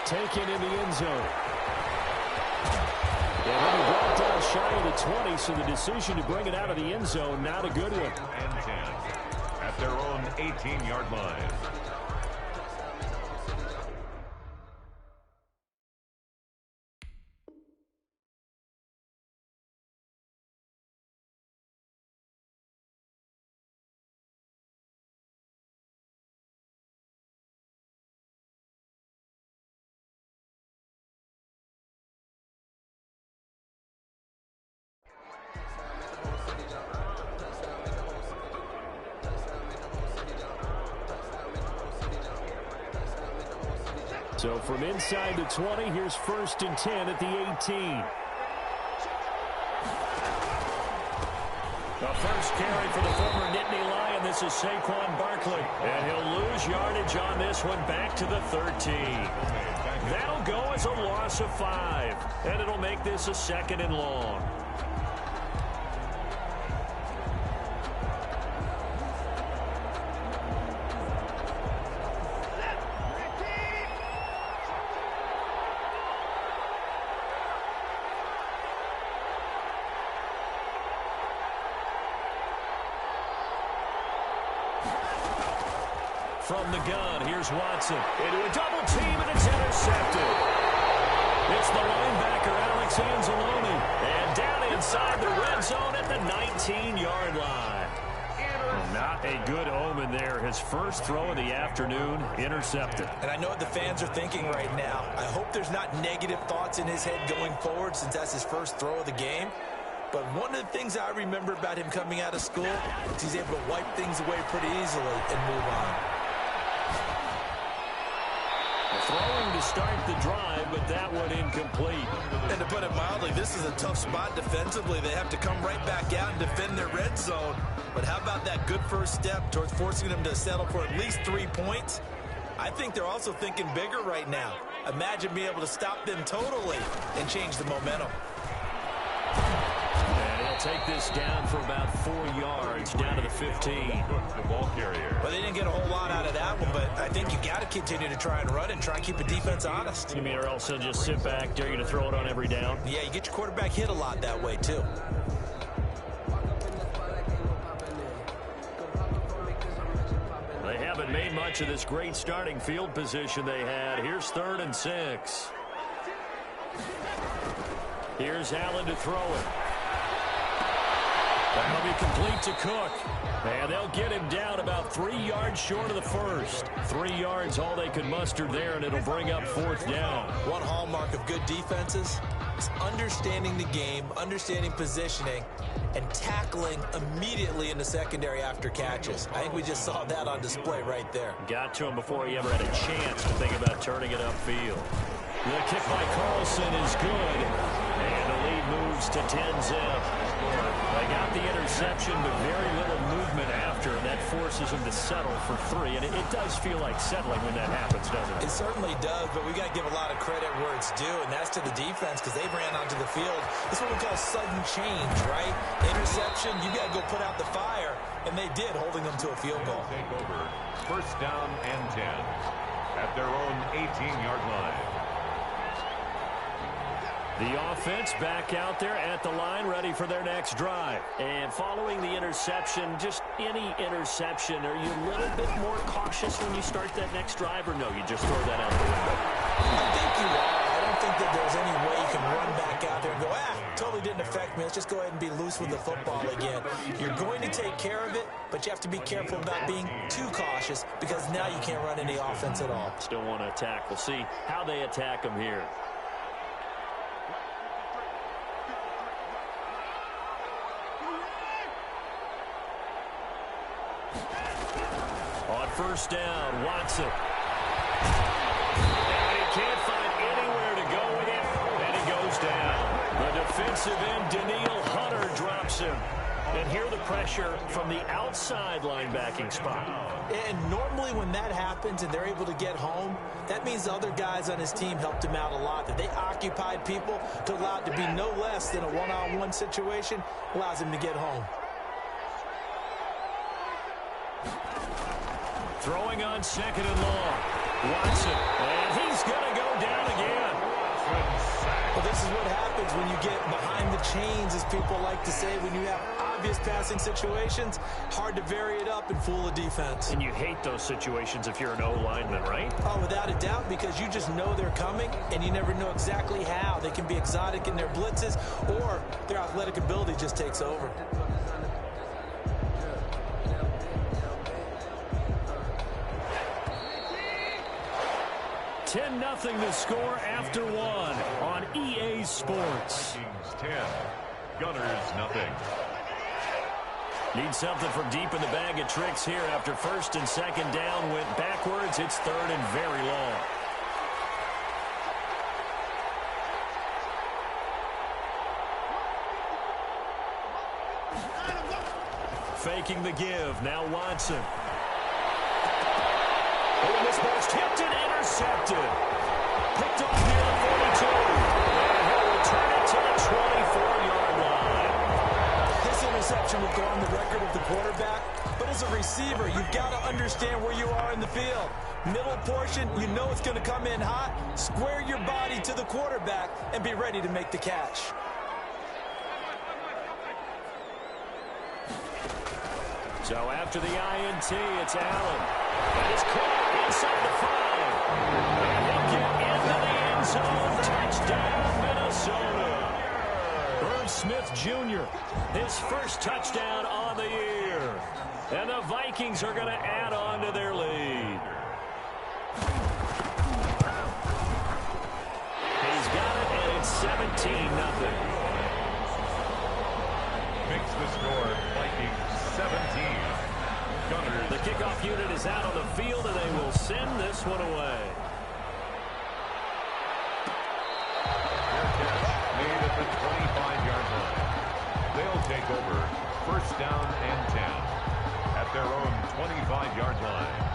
Taken in the end zone. And then he brought down shy of the 20, so the decision to bring it out of the end zone, not a good one. And 10 at their own 18-yard line. So from inside the 20, here's 1st and 10 at the 18. The first carry for the former Nittany Lion. This is Saquon Barkley. And he'll lose yardage on this one back to the 13. That'll go as a loss of 5, and it'll make this a 2nd and long. From the gun, here's Watson. Into a double team, and it's intercepted. It's the linebacker, Alex Anzalone. And down inside the red zone at the 19-yard line. Not a good omen there. His first throw of the afternoon, intercepted. And I know what the fans are thinking right now. I hope there's not negative thoughts in his head going forward since that's his first throw of the game. But one of the things I remember about him coming out of school is he's able to wipe things away pretty easily and move on. Throwing to start the drive, but that one incomplete. And to put it mildly, this is a tough spot defensively. They have to come right back out and defend their red zone. But how about that good first step towards forcing them to settle for at least 3 points? I think they're also thinking bigger right now. Imagine being able to stop them totally and change the momentum. And he'll take this down for about 4 yards, down to the 15. The ball carrier. Well, they didn't get a whole lot out of that one, but I think you got to continue to try and run and try and keep the defense honest. You mean, or else he'll just sit back, dare you to throw it on every down? Yeah, you get your quarterback hit a lot that way, too. They haven't made much of this great starting field position they had. Here's 3rd and 6. Here's Allen to throw it. That'll be complete to Cook. And they'll get him down about 3 yards short of the first. 3 yards all they could muster there, and it'll bring up 4th down. One hallmark of good defenses is understanding the game, understanding positioning, and tackling immediately in the secondary after catches. I think we just saw that on display right there. Got to him before he ever had a chance to think about turning it upfield. The kick by Carlson is good. And the lead moves to 10-zip. They got the interception, but very little movement after, and that forces them to settle for 3. And it does feel like settling when that happens, doesn't it? It certainly does, but we got to give a lot of credit where it's due, and that's to the defense because they ran onto the field. This is what we call sudden change, right? Interception, you got to go put out the fire, and they did, holding them to a field goal. Take over. 1st down and 10 at their own 18-yard line. The offense back out there at the line, ready for their next drive. And following the interception, just any interception, are you a little bit more cautious when you start that next drive, or no, you just throw that out the window? I think you are. I don't think that there's any way you can run back out there and go, totally didn't affect me. Let's just go ahead and be loose with the football again. You're going to take care of it, but you have to be careful about being too cautious because now you can't run any offense at all. Still want to attack. We'll see how they attack them here. On 1st down, Watson. And he can't find anywhere to go with it, and he goes down. The defensive end, Daniil Hunter, drops him. And here the pressure from the outside linebacking spot. And normally when that happens and they're able to get home, that means the other guys on his team helped him out a lot. That they occupied people to allow it to be no less than a one-on-one situation, allows him to get home. Throwing on 2nd and long. Watson, and he's going to go down again. Well, this is what happens when you get behind the chains, as people like to say, when you have obvious passing situations. Hard to vary it up and fool a defense. And you hate those situations if you're an O-lineman, right? Oh, without a doubt, because you just know they're coming, and you never know exactly how. They can be exotic in their blitzes, or their athletic ability just takes over. 10-0 to score after 1 on EA Sports. Vikings 10, Gunners nothing. Need something from deep in the bag of tricks here after 1st and 2nd down went backwards. It's 3rd and very long. Faking the give. Now Watson. Oh, this ball's tipped and intercepted. Picked off near the 42. And he'll return it to the 24-yard line. This interception will go on the record of the quarterback, but as a receiver, you've got to understand where you are in the field. Middle portion, you know it's going to come in hot. Square your body to the quarterback and be ready to make the catch. So after the INT, it's Allen. That is caught inside the 5. And he'll get into the end zone. Touchdown, Minnesota. Irv Smith Jr., his first touchdown on the year. And the Vikings are going to add on to their lead. He's got it, and it's 17-0. Makes the score Vikings 17. Gunners. The kickoff unit is out on the field, and they will send this one away. Made at the 25-yard line. They'll take over first down and 10 at their own 25-yard line.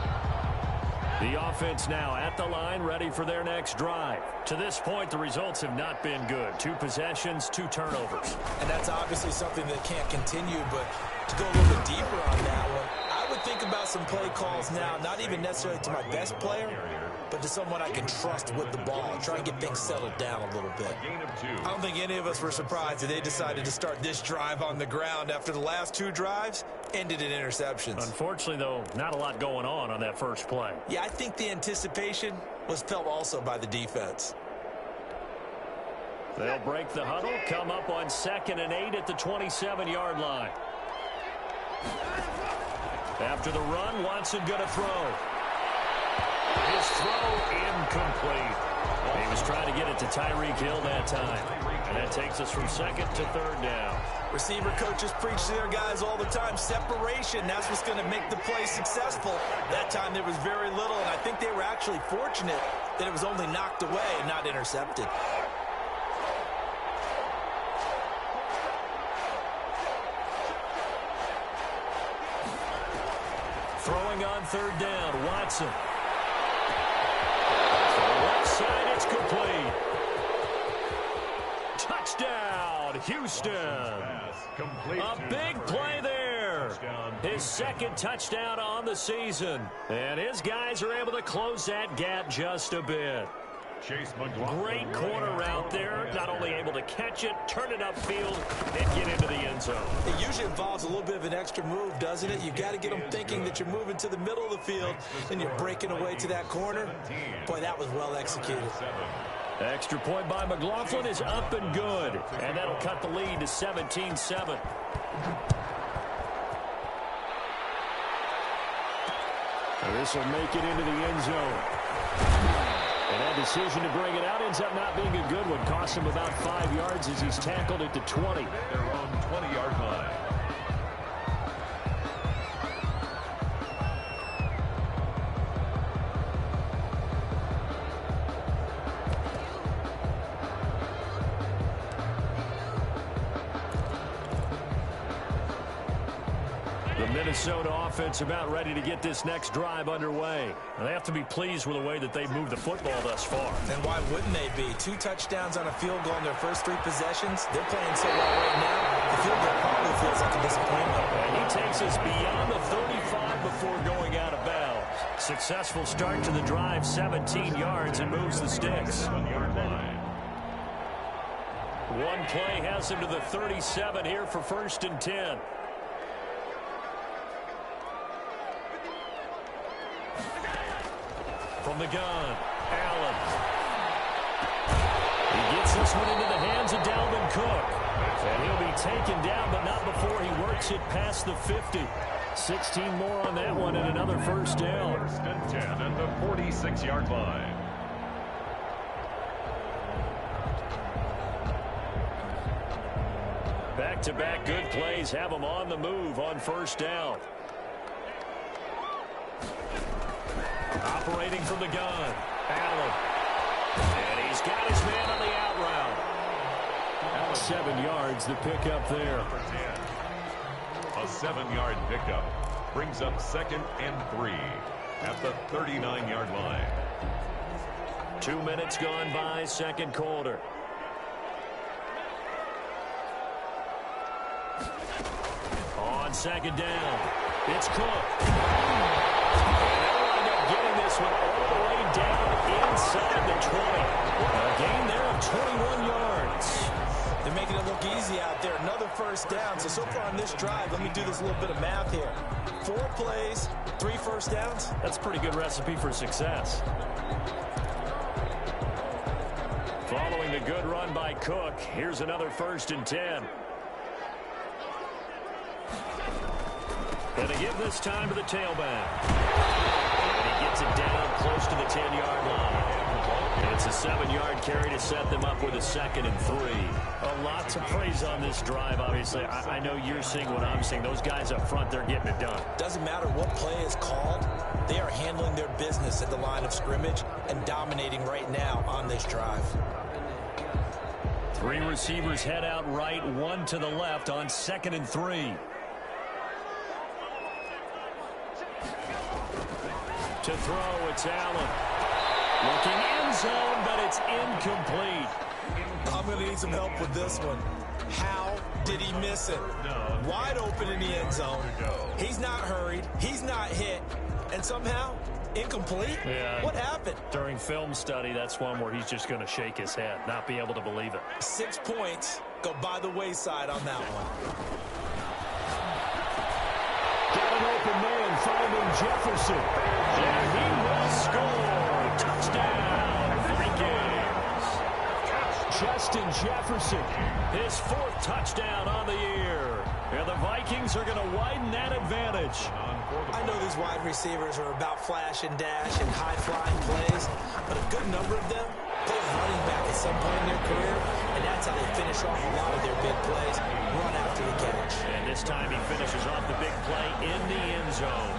The offense now at the line, ready for their next drive. To this point, the results have not been good. 2 possessions, 2 turnovers. And that's obviously something that can't continue, but to go a little bit deeper on that one, I would think about some play calls now, not even necessarily to my best player, but to someone I can trust with the ball. Try and get things settled down a little bit. I don't think any of us were surprised that they decided to start this drive on the ground after the last 2 drives ended in interceptions. Unfortunately, though, not a lot going on that first play. Yeah, I think the anticipation was felt also by the defense. They'll break the huddle, come up on 2nd and 8 at the 27-yard line. After the run, Watson going to throw. His throw incomplete. He was trying to get it to Tyreek Hill that time. And that takes us from 2nd to 3rd down. Receiver coaches preach to their guys all the time. Separation, that's what's going to make the play successful. That time there was very little, and I think they were actually fortunate that it was only knocked away and not intercepted. Throwing on 3rd down, Watson. Left side, it's complete. Touchdown, Houston. A big play there. His 2nd touchdown on the season. And his guys are able to close that gap just a bit. Great corner route there. Not only able to catch it, turn it upfield, and get into the end zone. It usually involves a little bit of an extra move, doesn't it? You've got to get them thinking that you're moving to the middle of the field and you're breaking away to that corner. Boy, that was well executed. Extra point by McLaughlin is up and good. And that'll cut the lead to 17-7. This will make it into the end zone. And that decision to bring it out ends up not being a good one. Cost him about 5 yards as he's tackled it to 20. Their own 20-yard line. The Minnesota offense about ready to get this next drive underway. And they have to be pleased with the way that they've moved the football thus far. And why wouldn't they be? 2 touchdowns on a field goal in their first 3 possessions. They're playing so well right now. The field goal probably feels like a disappointment. And he takes us beyond the 35 before going out of bounds. Successful start to the drive, 17 yards, and moves the sticks. One play has him to the 37 here for 1st and 10. From the gun, Allen. He gets this one into the hands of Dalvin Cook. And he'll be taken down, but not before he works it past the 50. 16 more on that one and another first down. 1st and 10 at the 46-yard line. Back-to-back good plays have him on the move on 1st down. Operating from the gun, Allen. And he's got his man on the out route. 7 yards, the pickup there. A 7-yard pickup brings up 2nd and 3 at the 39-yard line. 2 minutes gone by, second quarter. On second down, it's Cook. And they'll wind up getting this one all the way down inside the 20. A gain there of 21 yards. They're making it look easy out there. Another first down. So far on this drive, let me do this little bit of math here. 4 plays, 3 first downs. That's a pretty good recipe for success. Following the good run by Cook, here's another 1st and 10. And to give this time to the tailback. And he gets it down close to the 10-yard line. It's a 7-yard carry to set them up with a 2nd and 3. A lot to praise on this drive, obviously. I know you're seeing what I'm seeing. Those guys up front, they're getting it done. Doesn't matter what play is called. They are handling their business at the line of scrimmage and dominating right now on this drive. 3 receivers head out right, 1 to the left on 2nd and 3. To throw, it's Allen. Looking end zone, but it's incomplete. I'm going to need some help with this one. How did he miss it? Wide open in the end zone. He's not hurried. He's not hit. And somehow, incomplete? Yeah. What happened? During film study, that's one where he's just going to shake his head, not be able to believe it. 6 points go by the wayside on that one. Got an open man, finding Jefferson. And he will score. Touchdown, Vikings. Justin Jefferson, his 4th touchdown on the year. And the Vikings are going to widen that advantage. I know these wide receivers are about flash and dash and high-flying plays, but a good number of them play running back at some point in their career, and that's how they finish off a lot of their big plays, run after the catch. And this time he finishes off the big play in the end zone.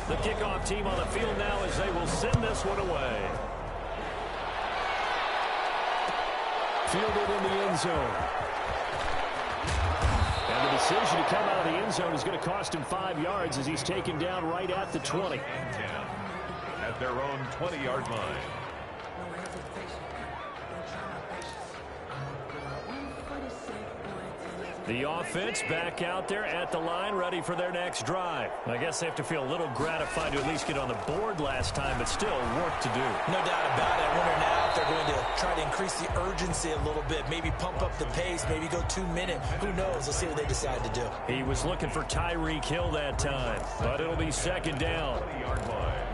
The kickoff team on the field now as they will send this one away. Fielded in the end zone. And the decision to come out of the end zone is going to cost him 5 yards as he's taken down right at the 20. At their own 20-yard line. The offense back out there at the line, ready for their next drive. I guess they have to feel a little gratified to at least get on the board last time, but still work to do. No doubt about it. I wonder now if they're going to try to increase the urgency a little bit, maybe pump up the pace, maybe go 2-minute. Who knows? Let's see what they decide to do. He was looking for Tyreek Hill that time, but it'll be 2nd down. 20-yard line.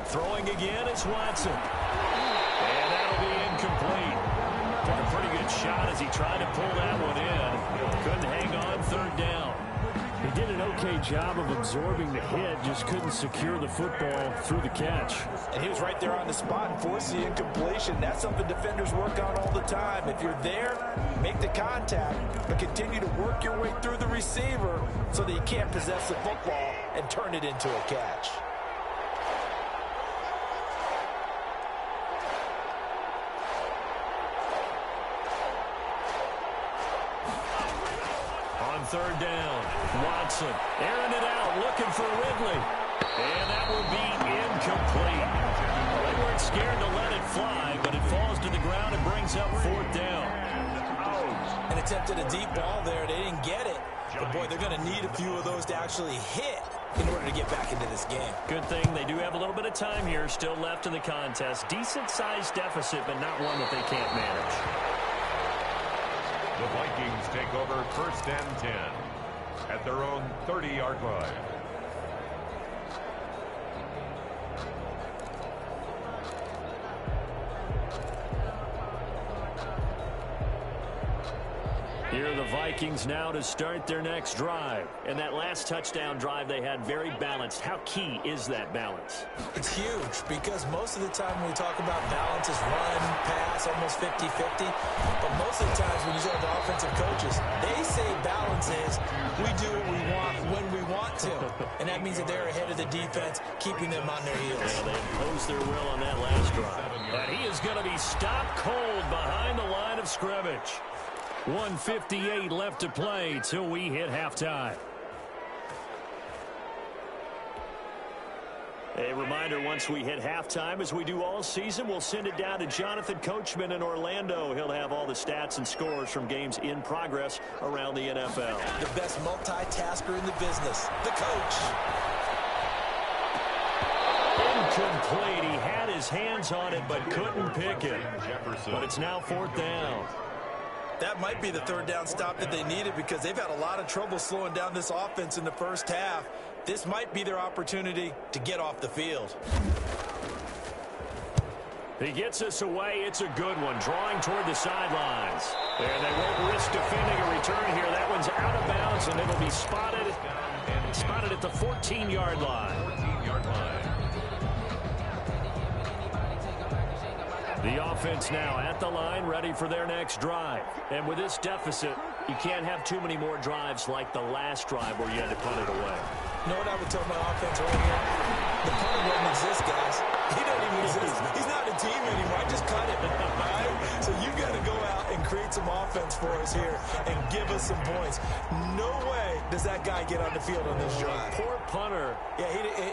Throwing again, it's Watson. And that'll be incomplete. Took a pretty good shot as he tried to pull that one in. Couldn't hang on, 3rd down. He did an okay job of absorbing the hit, just couldn't secure the football through the catch. And he was right there on the spot and forced the incompletion. That's something defenders work on all the time. If you're there, make the contact, but continue to work your way through the receiver so that you can't possess the football and turn it into a catch. On 3rd down, Watson airing it out, looking for Ridley. And that will be incomplete. They weren't scared to let it fly, but it falls to the ground and brings up 4th down. And attempted a deep ball there. They didn't get it. But, boy, they're going to need a few of those to actually hit in order to get back into this game. Good thing they do have a little bit of time here still left in the contest. Decent-sized deficit, but not one that they can't manage. The Vikings take over 1st and 10 at their own 30-yard line. Here are the Vikings now to start their next drive. And that last touchdown drive they had very balanced. How key is that balance? It's huge because most of the time when we talk about balance is run, pass, almost 50-50. But most of the times when you talk to offensive coaches, they say balance is we do what we want when we want to. And that means that they're ahead of the defense, keeping them on their heels. Yeah, they imposed their will on that last drive. And he is going to be stopped cold behind the line of scrimmage. 1:58 left to play till we hit halftime. A reminder, once we hit halftime, as we do all season, we'll send it down to Jonathan Coachman in Orlando. He'll have all the stats and scores from games in progress around the NFL. The best multitasker in the business, the coach. Incomplete. He had his hands on it but couldn't pick it. But it's now 4th down. That might be the 3rd down stop that they needed because they've had a lot of trouble slowing down this offense in the first half. This might be their opportunity to get off the field. He gets us away. It's a good one. Drawing toward the sidelines. And they won't risk defending a return here. That one's out of bounds, and it'll be spotted at the 14-yard line. 14-yard line. The offense now at the line, ready for their next drive. And with this deficit, you can't have too many more drives like the last drive where you had to punt it away. You know what I would tell my offense right here? The punter doesn't exist, guys. He doesn't even exist. He's not a team anymore. I just cut it. All right? So you've got to go out and create some offense for us here and give us some points. No way does that guy get on the field on this drive. Poor punter. Yeah,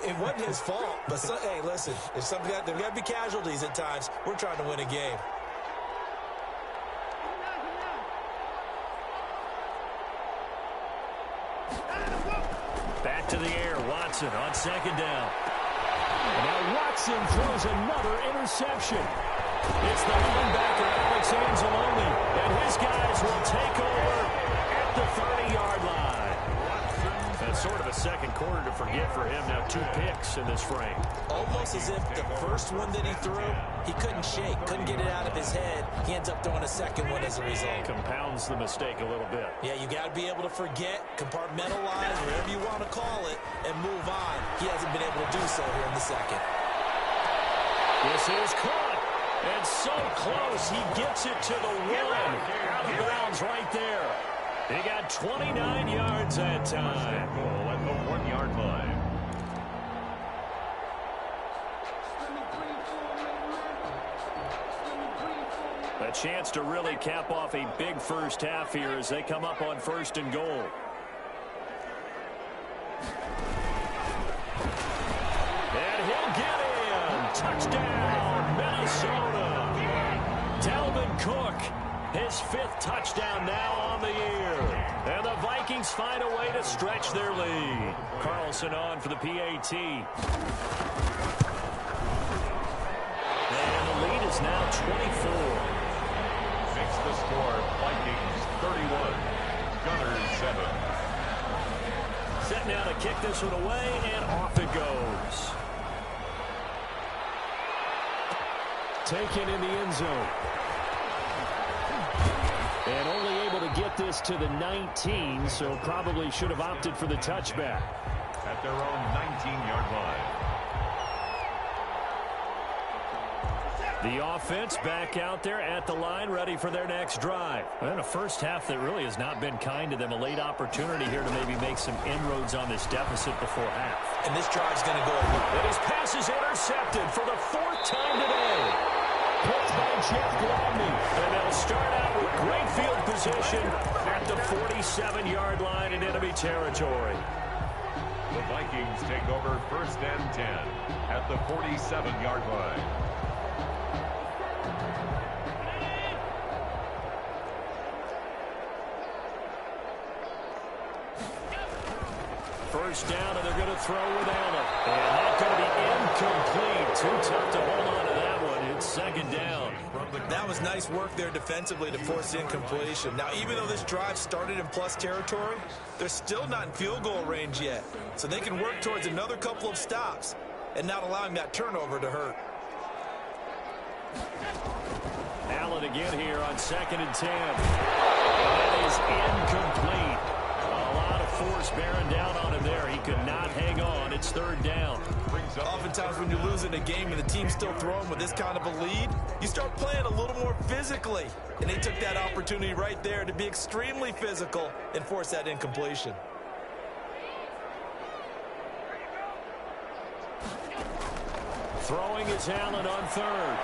it wasn't his fault. But, hey, listen, there's got to be casualties at times. We're trying to win a game. Back to the air, Watson on 2nd down. And now Watson throws another interception. It's the linebacker, Alex Anzalone, and his guys will take over at the 30-yard line. That's sort of a second quarter to forget for him. Now 2 picks in this frame. Almost as if the first one that he threw, he couldn't shake, couldn't get it out of his head. He ends up throwing a second one as a result. Compounds the mistake a little bit. Yeah, you got to be able to forget, compartmentalize, whatever you want to call it, and move on. He hasn't been able to do so here in the second. This is caught, and so close. He gets it to the 1. Out of bounds right there. He got 29 yards that time. Goal at the 1-yard line. A chance to really cap off a big first half here as they come up on 1st and goal. And he'll get in. Touchdown, Minnesota. Dalvin Cook, his 5th touchdown now on the year. And the Vikings find a way to stretch their lead. Carlson on for the PAT. And the lead is now 24. Makes the score Vikings 31, Gunners 7. Set now to kick this one away, and off it goes. Taken in the end zone. And only able to get this to the 19, so probably should have opted for the touchback. At their own 19-yard line. The offense back out there at the line, ready for their next drive. And a first half that really has not been kind to them. A late opportunity here to maybe make some inroads on this deficit before half. And this drive's going to go. And his pass is intercepted for the 4th time today. Picked by Jeff Gladney. And they'll start out with great field position at the 47-yard line in enemy territory. The Vikings take over 1st and 10 at the 47-yard line. First down, and they're going to throw with Allen. And that's going to be incomplete. Too tough to hold on to that one. It's 2nd down. That was nice work there defensively to force the incompletion. Now, even though this drive started in plus territory, they're still not in field goal range yet. So they can work towards another couple of stops and not allowing that turnover to hurt. Allen again here on 2nd and 10. That is incomplete. A lot of force bearing down on him there. He could not hang on. It's third down. Oftentimes when you're losing a game and the team's still throwing with this kind of a lead, you start playing a little more physically. And they took that opportunity right there to be extremely physical and force that incompletion. Throwing is Allen on third.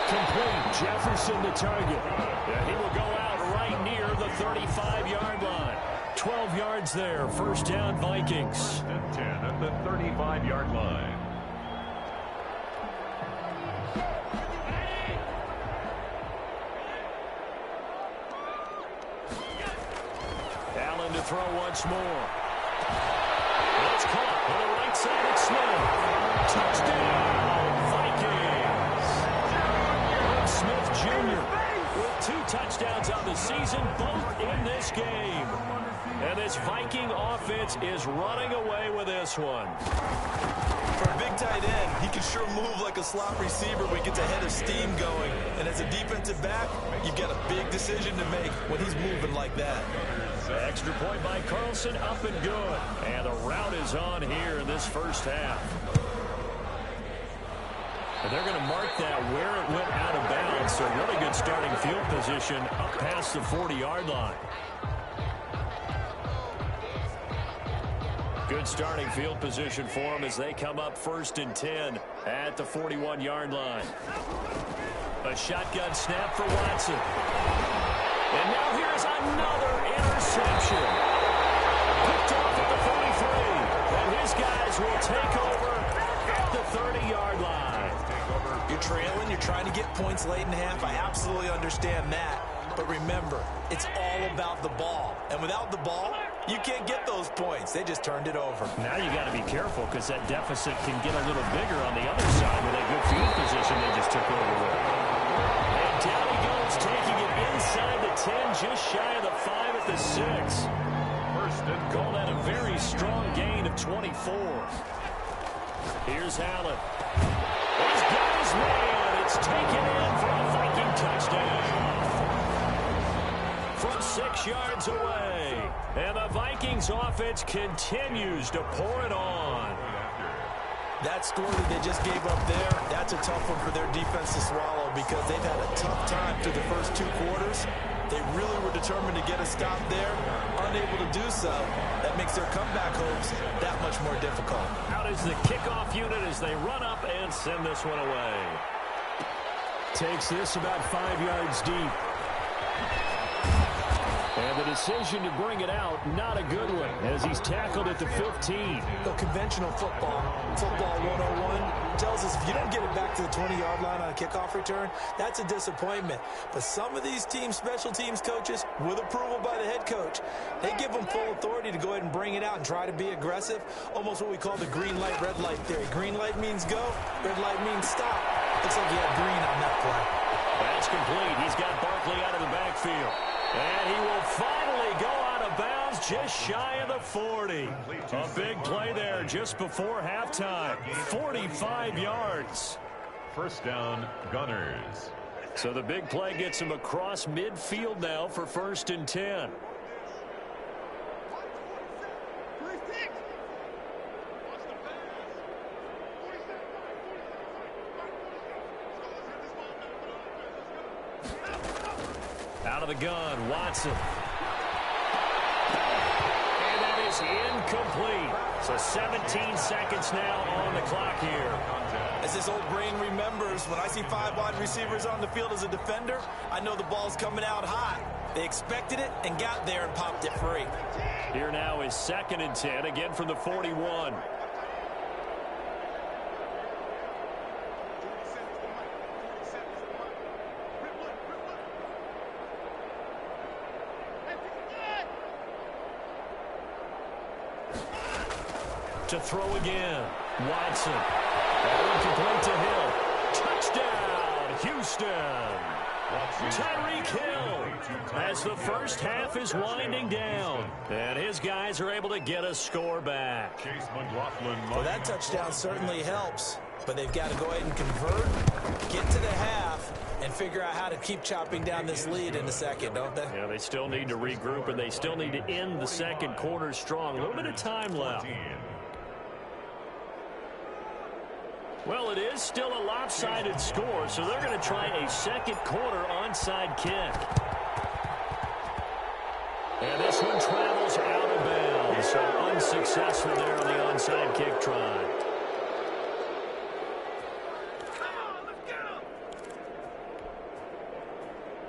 Complete. Jefferson the target. And he will go out right near the 35-yard line. 12 yards there. First down, Vikings. And 10 at the 35-yard line. Allen to throw once more. It's caught on the right side. It's Smith. Touchdown, Vikings. Smith Jr. with 2 touchdowns on the season, both in this game. And this Viking offense is running away with this one. For a big tight end, he can sure move like a slot receiver when he gets a head of steam going. And as a defensive back, you've got a big decision to make when he's moving like that. Extra point by Carlson, up and good. And the route is on here in this first half. And they're going to mark that where it went out of bounds. So really good starting field position up past the 40-yard line. Good starting field position for them as they come up 1st and 10 at the 41-yard line. A shotgun snap for Watson. And now here's another interception. Picked off at the 43. And his guys will take over at the 30-yard line. You're trailing, you're trying to get points late in the half. I absolutely understand that. But remember, it's all about the ball. And without the ball, you can't get those points. They just turned it over. Now you got to be careful because that deficit can get a little bigger on the other side with that good field position they just took over with. And down he goes, taking it inside the 10, just shy of the 5 at the 6. First and Call that a very strong gain of 24. Here's Allen. He's got his man. It's taken in for a Viking touchdown. From 6 yards away. And the Vikings offense continues to pour it on. That score that they just gave up there, that's a tough one for their defense to swallow because they've had a tough time through the first 2 quarters. They really were determined to get a stop there, unable to do so. That makes their comeback hopes that much more difficult. Out is the kickoff unit as they run up and send this one away. Takes this about 5 yards deep. And the decision to bring it out, not a good one, as he's tackled at the 15. The conventional football 101, tells us if you don't get it back to the 20-yard line on a kickoff return, that's a disappointment. But some of these team special teams coaches, with approval by the head coach, they give them full authority to go ahead and bring it out and try to be aggressive, almost what we call the green light, red light theory. Green light means go, red light means stop. Looks like he had green on that play. That's complete. He's got Barkley out of the backfield. And he will finally go out of bounds just shy of the 40. A big play there just before halftime. 45 yards. First down, Gunners. So the big play gets him across midfield now for 1st and 10. Out of the gun, Watson. And that is incomplete. So 17 seconds now on the clock here. As this old brain remembers, when I see 5 wide receivers on the field as a defender, I know the ball's coming out hot. They expected it and got there and popped it free. Here now is 2nd and 10, again from the 41. To throw again. Watson. Incomplete to Hill. Touchdown, Houston. Tyreek Hill, as the first half is winding down, and his guys are able to get a score back. Well, that touchdown certainly helps, but they've got to go ahead and convert, get to the half, and figure out how to keep chopping down this lead in the second, don't they? Yeah, they still need to regroup, and they still need to end the second quarter strong. A little bit of time left. Well, it is still a lopsided score, so they're going to try a second quarter onside kick. And this one travels out of bounds, so unsuccessful there on the onside kick try.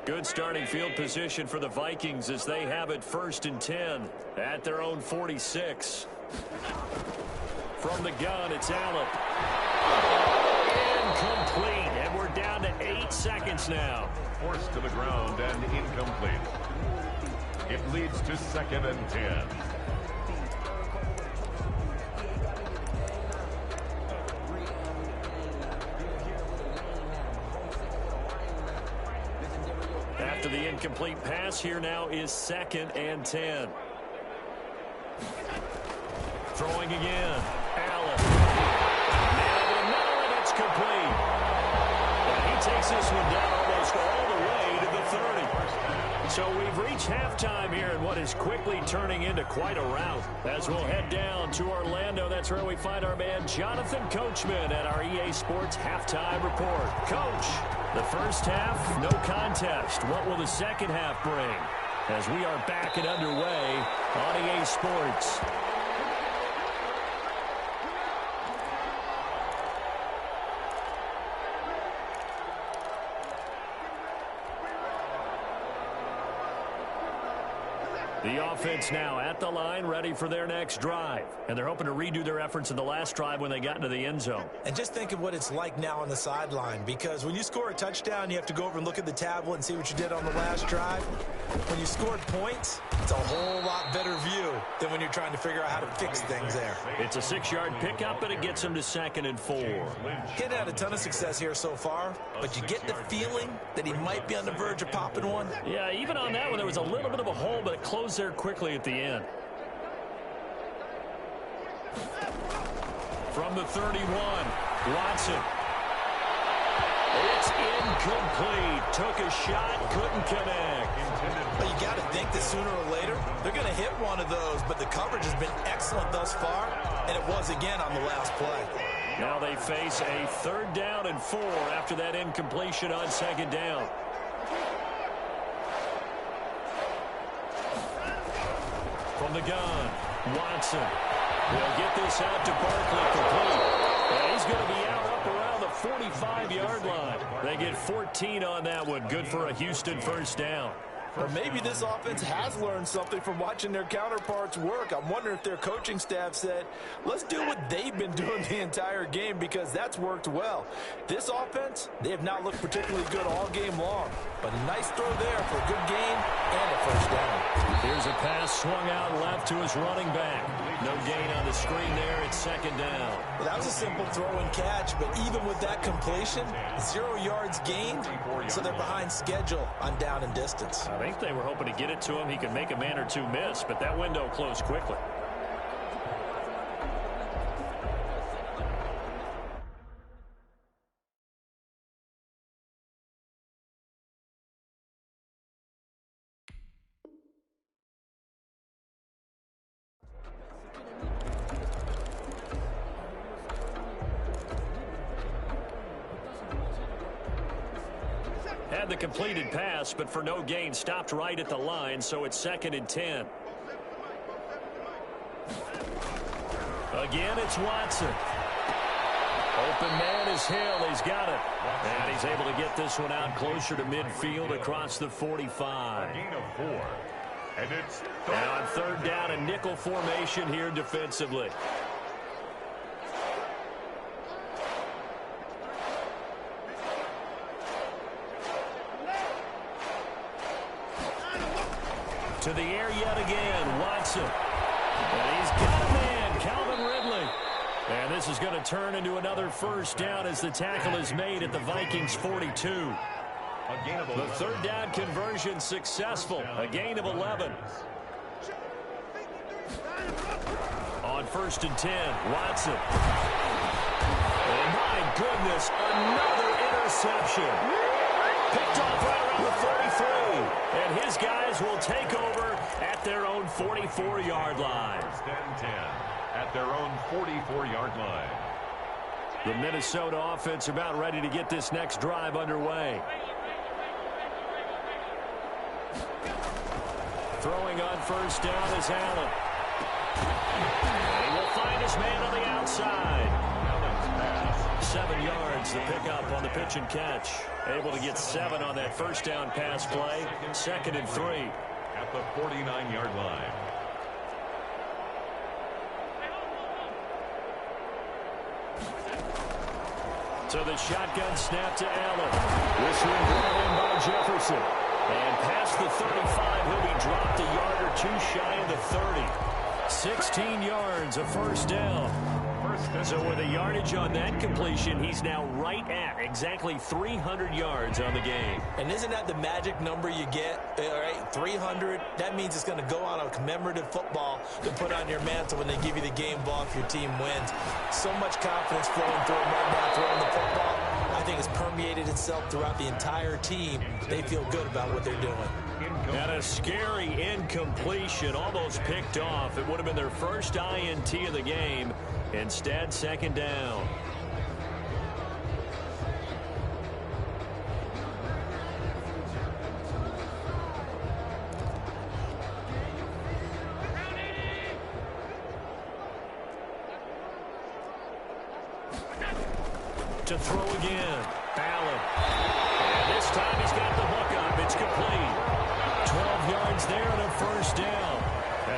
Good starting field position for the Vikings as they have it 1st and 10 at their own 46. From the gun, it's Allen. Incomplete, and we're down to 8 seconds now. Forced to the ground and incomplete. It leads to 2nd and 10. After the incomplete pass, here now is 2nd and 10. Throwing again. Allen. Nailed the middle, and it's complete. And he takes this one down almost all the way to the 30. So we've reached halftime here in what is quickly turning into quite a rout. As we'll head down to Orlando, that's where we find our man Jonathan Coachman at our EA Sports Halftime Report. Coach, the first half, no contest. What will the second half bring? As we are back and underway on EA Sports. The offense now at the line, ready for their next drive. And they're hoping to redo their efforts in the last drive when they got into the end zone. And just think of what it's like now on the sideline, because when you score a touchdown, you have to go over and look at the tablet and see what you did on the last drive. When you scored points, it's a whole lot better view than when you're trying to figure out how to fix things there. It's a 6-yard pickup, and it gets them to 2nd and 4. He had a ton of success here so far, but you get the feeling that he might be on the verge of popping one. Yeah, even on that one, there was a little bit of a hole, but it closed there quickly at the end. From the 31, Watson. It's incomplete. Took a shot, couldn't connect. But you got to think that sooner or later, they're going to hit one of those, but the coverage has been excellent thus far, and it was again on the last play. Now they face a 3rd down and 4 after that incompletion on 2nd down. From the gun, Watson will get this out to Barkley complete. And he's going to be out up around the 45-yard line. They get 14 on that one. Good for a Houston 1st down. Well, maybe this offense has learned something from watching their counterparts work. I'm wondering if their coaching staff said, let's do what they've been doing the entire game, because that's worked well. This offense, they have not looked particularly good all game long. But a nice throw there for a good gain and a 1st down. Here's a pass swung out left to his running back. No gain on the screen there. It's 2nd down. Well, that was a simple throw and catch, but even with that completion, 0 yards gained, so they're behind schedule on down and distance. I think they were hoping to get it to him. He could make a man or two miss, but that window closed quickly. Had the completed pass, but for no gain, stopped right at the line, so it's 2nd and 10. Again, it's Watson. Open man is Hill. He's got it. And he's able to get this one out closer to midfield across the 45. Gain of 4. And it's and on 3rd down, a nickel formation here defensively. To the air yet again, Watson. And he's got a man, Calvin Ridley. And this is going to turn into another 1st down as the tackle is made at the Vikings 42. The third down conversion successful. A gain of 11. On 1st and 10, Watson. Oh, my goodness, another interception. Picked off right around the 43. And his guys will take over at their own 44-yard line. 1st and 10 at their own 44-yard line. The Minnesota offense about ready to get this next drive underway. Throwing on 1st down is Allen. And he will find his man on the outside. 7 yards, the pickup on the pitch and catch. Able to get 7 on that 1st down pass play. 2nd and 3. At the 49-yard line. So the shotgun snap to Allen. This one brought in by Jefferson. And past the 35, he'll be dropped a yard or 2 shy of the 30. 16 yards, a 1st down. So with a yardage on that completion, he's now right at exactly 300 yards on the game. And isn't that the magic number you get? All right, 300. That means it's going to go on a commemorative football to put on your mantle when they give you the game ball if your team wins. So much confidence flowing through him right now throwing the football. I think it's permeated itself throughout the entire team. They feel good about what they're doing. And a scary incompletion, almost picked off. It would have been their first INT of the game. Instead, 2nd down. To throw again. Allen. And this time he's got the hook up. It's complete. 12 yards there and a 1st down.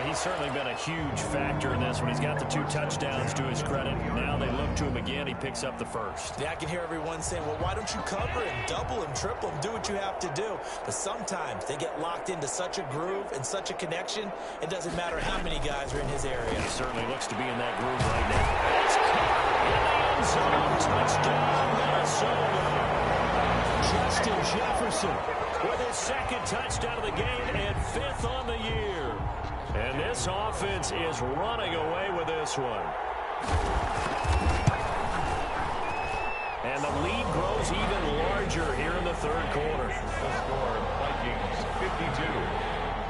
He's certainly been a huge factor in this one. He's got the 2 touchdowns to his credit. Now they look to him again. He picks up the 1st. Yeah, I can hear everyone saying, well, why don't you cover him, double him, triple him, do what you have to do. But sometimes they get locked into such a groove and such a connection, it doesn't matter how many guys are in his area. He certainly looks to be in that groove right now. It's caught in the end zone. Touchdown, Minnesota. Justin Jefferson with his 2nd touchdown of the game and 5th on the year. And this offense is running away with this one. And the lead grows even larger here in the 3rd quarter. The score, Vikings 52,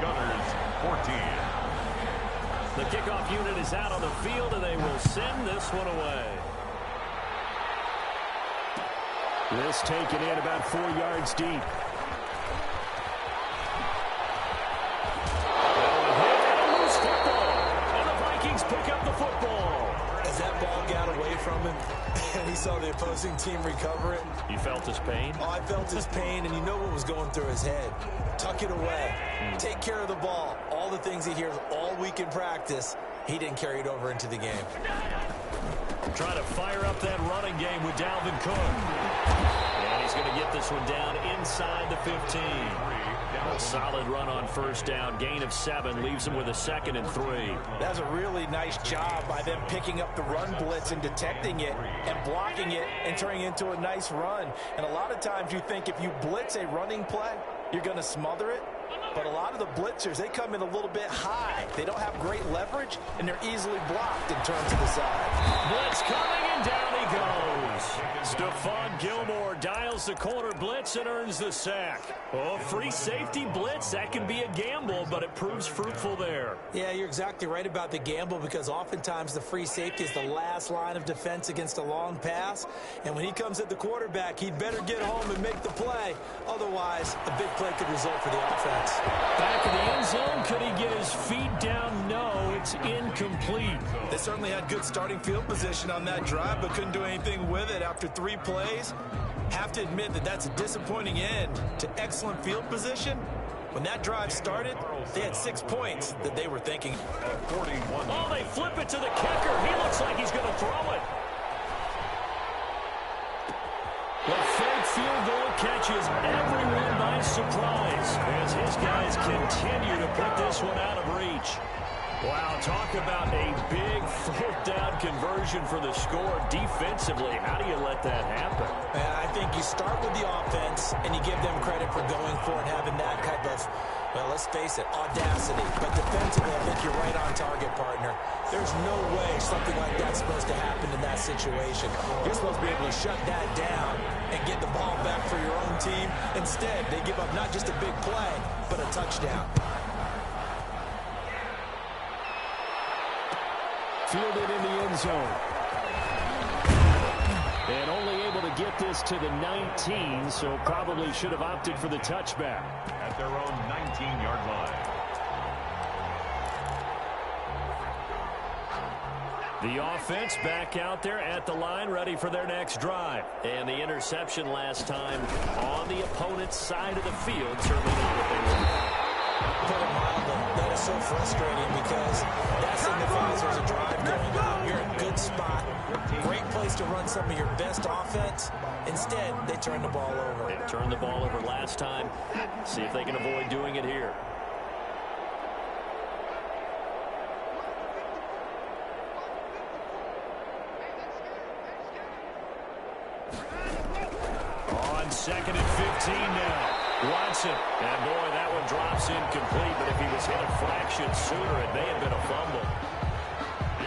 Gunners 14. The kickoff unit is out on the field, and they will send this one away. This taken in about 4 yards deep. Pick up the football. As that ball got away from him and he saw the opposing team recover it. You felt his pain? Oh, I felt his pain, and you know what was going through his head. Tuck it away. Take care of the ball. All the things he hears all week in practice, he didn't carry it over into the game. Trying to fire up that running game with Dalvin Cook. And he's going to get this one down inside the 15. A solid run on 1st down. Gain of 7 leaves him with a 2nd and 3. That's a really nice job by them picking up the run blitz and detecting it and blocking it and turning it into a nice run. And a lot of times you think if you blitz a running play, you're going to smother it. But a lot of the blitzers, they come in a little bit high. They don't have great leverage, and they're easily blocked and turned to the side. Blitz coming, and down he goes. Stephon Gilmore dials the corner blitz and earns the sack. Oh, free safety blitz, that can be a gamble, but it proves fruitful there. Yeah, you're exactly right about the gamble, because oftentimes the free safety is the last line of defense against a long pass. And when he comes at the quarterback, he'd better get home and make the play. Otherwise, a big play could result for the offense. Back in the end zone, could he get his feet down? No, it's incomplete. They certainly had good starting field position on that drive, but couldn't do anything with it after 3 plays. Have to admit that that's a disappointing end to excellent field position. When that drive started, they had 6 points that they were thinking. 41. Oh, they flip it to the kicker. He looks like he's going to throw it. The fake field goal catches everyone by surprise as his guys continue to put this one out of reach. Wow, talk about a big fourth down conversion for the score. Defensively, how do you let that happen? And I think you start with the offense, and you give them credit for going for it, having that type of, well, let's face it, audacity. But defensively, I think you're right on target, partner. There's no way something like that's supposed to happen in that situation. You're supposed to be able to shut that down and get the ball back for your own team. Instead, they give up not just a big play, but a touchdown. Fielded in the end zone. And only able to get this to the 19, so probably should have opted for the touchback. At their own 19-yard line. The offense back out there at the line, ready for their next drive. And the interception last time on the opponent's side of the field. Certainly not what they wanted. Put it mildly, that is so frustrating because that signifies there's a drive going on. You're in a good spot. Great place to run some of your best offense. Instead, they turn the ball over. They turned the ball over last time. See if they can avoid doing it here. On 2nd and 15 now. Watson, and boy, that one drops incomplete, but if he was hit a fraction sooner, it may have been a fumble.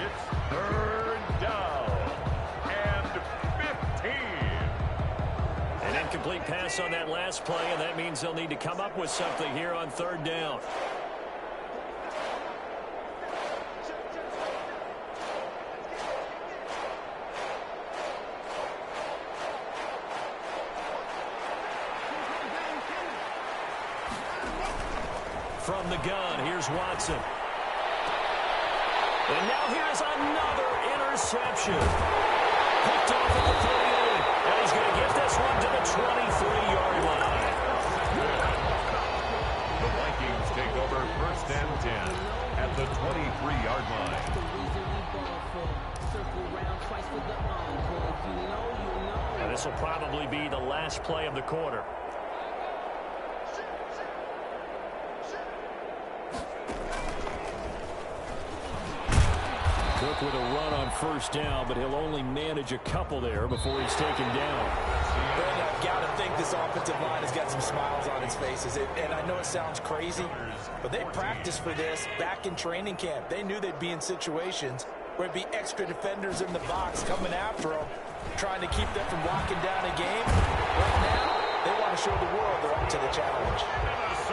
It's 3rd down and 15. An incomplete pass on that last play, and that means they'll need to come up with something here on 3rd down. From the gun, here's Watson. And now here's another interception. Picked off at the 38. And he's going to get this one to the 23-yard line. The Vikings take over 1st and 10 at the 23-yard line. And this will probably be the last play of the quarter. Cook with a run on 1st down, but he'll only manage a couple there before he's taken down. Brandon, I've got to think this offensive line has got some smiles on its faces. And I know it sounds crazy, but they practiced for this back in training camp. They knew they'd be in situations where it'd be extra defenders in the box coming after them, trying to keep them from locking down a game. Right now, they want to show the world they're up to the challenge.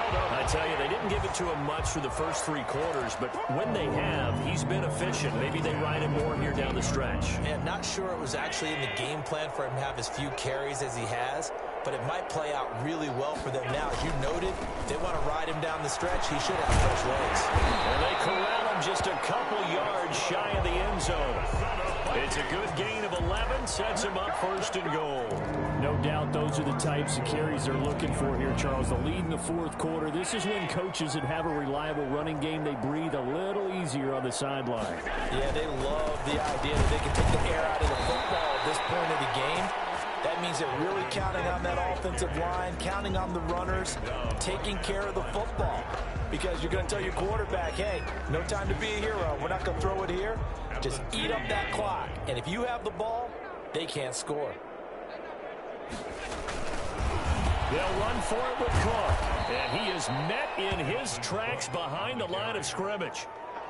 I tell you, they didn't give it to him much for the first 3 quarters, but when they have, he's been efficient. Maybe they ride him more here down the stretch. Yeah, not sure it was actually in the game plan for him to have as few carries as he has, but it might play out really well for them now. As you noted, they want to ride him down the stretch. He should have fresh legs. And they corral him just a couple yards shy of the end zone. It's a good gain of 11, sets him up 1st and goal. No doubt those are the types of carries they're looking for here, Charles. The lead in the 4th quarter. This is when coaches that have a reliable running game, they breathe a little easier on the sideline. Yeah, they love the idea that they can take the air out of the football at this point of the game. That means they're really counting on that offensive line, counting on the runners, taking care of the football. Because you're going to tell your quarterback, hey, no time to be a hero. We're not going to throw it here. Just eat up that clock. And if you have the ball, they can't score. They'll run for it with Cook. And he is met in his tracks behind the line of scrimmage.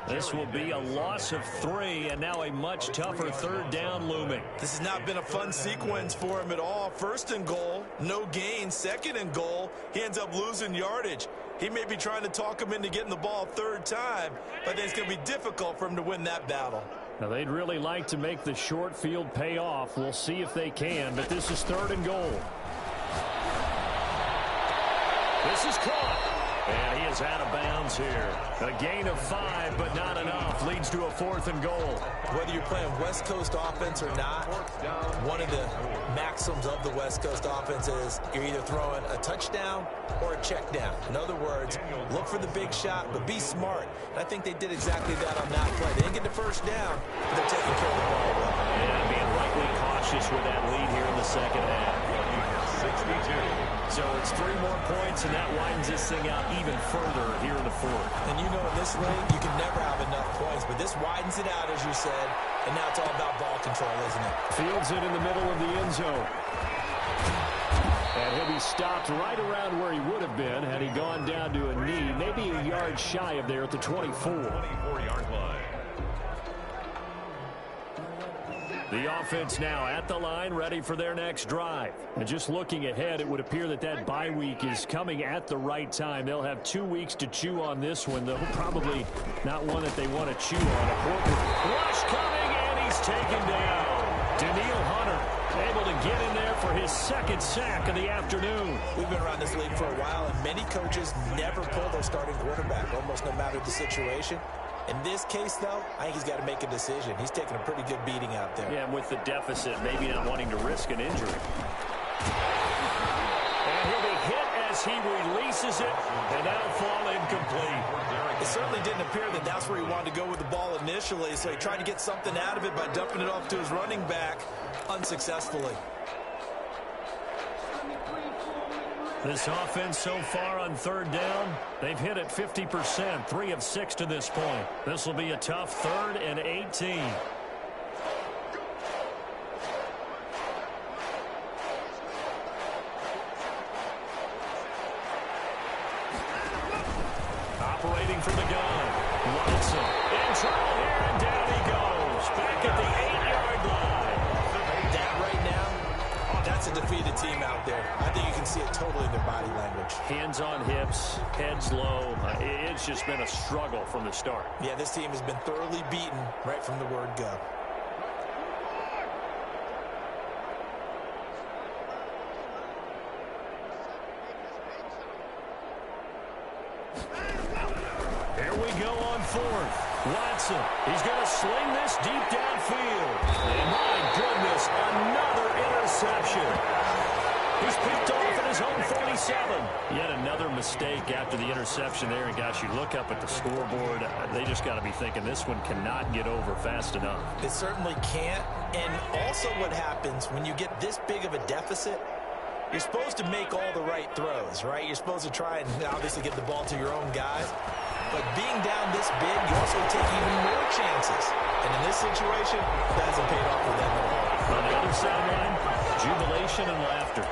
This will be a loss of 3, and now a much tougher 3rd down looming. This has not been a fun sequence for him at all. 1st and goal, no gain. 2nd and goal, he ends up losing yardage. He may be trying to talk him into getting the ball 3rd time, but I think it's going to be difficult for him to win that battle. Now, they'd really like to make the short field pay off. We'll see if they can, but this is 3rd and goal. This is caught. And he is out of bounds here. A gain of 5, but not enough. Leads to a 4th and goal. Whether you're playing West Coast offense or not, one of the maxims of the West Coast offense is you're either throwing a touchdown or a check down. In other words, look for the big shot, but be smart. And I think they did exactly that on that play. They didn't get the 1st down, but they're taking care of the ball. And being rightly cautious with that lead here in the 2nd half. 62. So it's 3 more points, and that widens this thing out even further here in the fourth. And you know in this league, you can never have enough points, but this widens it out, as you said, and now it's all about ball control, isn't it? Fields it in the middle of the end zone. And he'll be stopped right around where he would have been had he gone down to a knee, maybe a yard shy of there at the 24. 24-yard line. The offense now at the line, ready for their next drive. And just looking ahead, it would appear that that bye week is coming at the right time. They'll have 2 weeks to chew on this one, though probably not one that they want to chew on. Rush coming, and he's taken down. Daniil Hunter able to get in there for his second sack of the afternoon. We've been around this league for a while, and many coaches never pull their starting quarterback, almost no matter the situation. In this case, though, I think he's got to make a decision. He's taking a pretty good beating out there. Yeah, and with the deficit, maybe not wanting to risk an injury. And he'll be hit as he releases it, and that'll fall incomplete. It certainly didn't appear that that's where he wanted to go with the ball initially, so he tried to get something out of it by dumping it off to his running back unsuccessfully. This offense so far on third down, they've hit it 50%, 3 of 6 to this point. This will be a tough 3rd and 18. Operating from the gun, Watson in trouble here, and down he goes. Back at the 8-yard line. That right now, that's a defeated team out there. I think you can see it totally in their body language. Hands on hips, heads low. It's just been a struggle from the start. Yeah, this team has been thoroughly beaten right from the word go. Here we go on 4th. Watson, he's going to sling this deep downfield. And my goodness, another interception. He's picked off at his own 47. Yet another mistake after the interception there. And gosh, you look up at the scoreboard, they just got to be thinking this one cannot get over fast enough. It certainly can't. And also what happens when you get this big of a deficit, you're supposed to make all the right throws, right? You're supposed to try and obviously get the ball to your own guys. But being down this big, you also take even more chances. And in this situation, that hasn't paid off for them at all. On the other sideline, jubilation and laughter.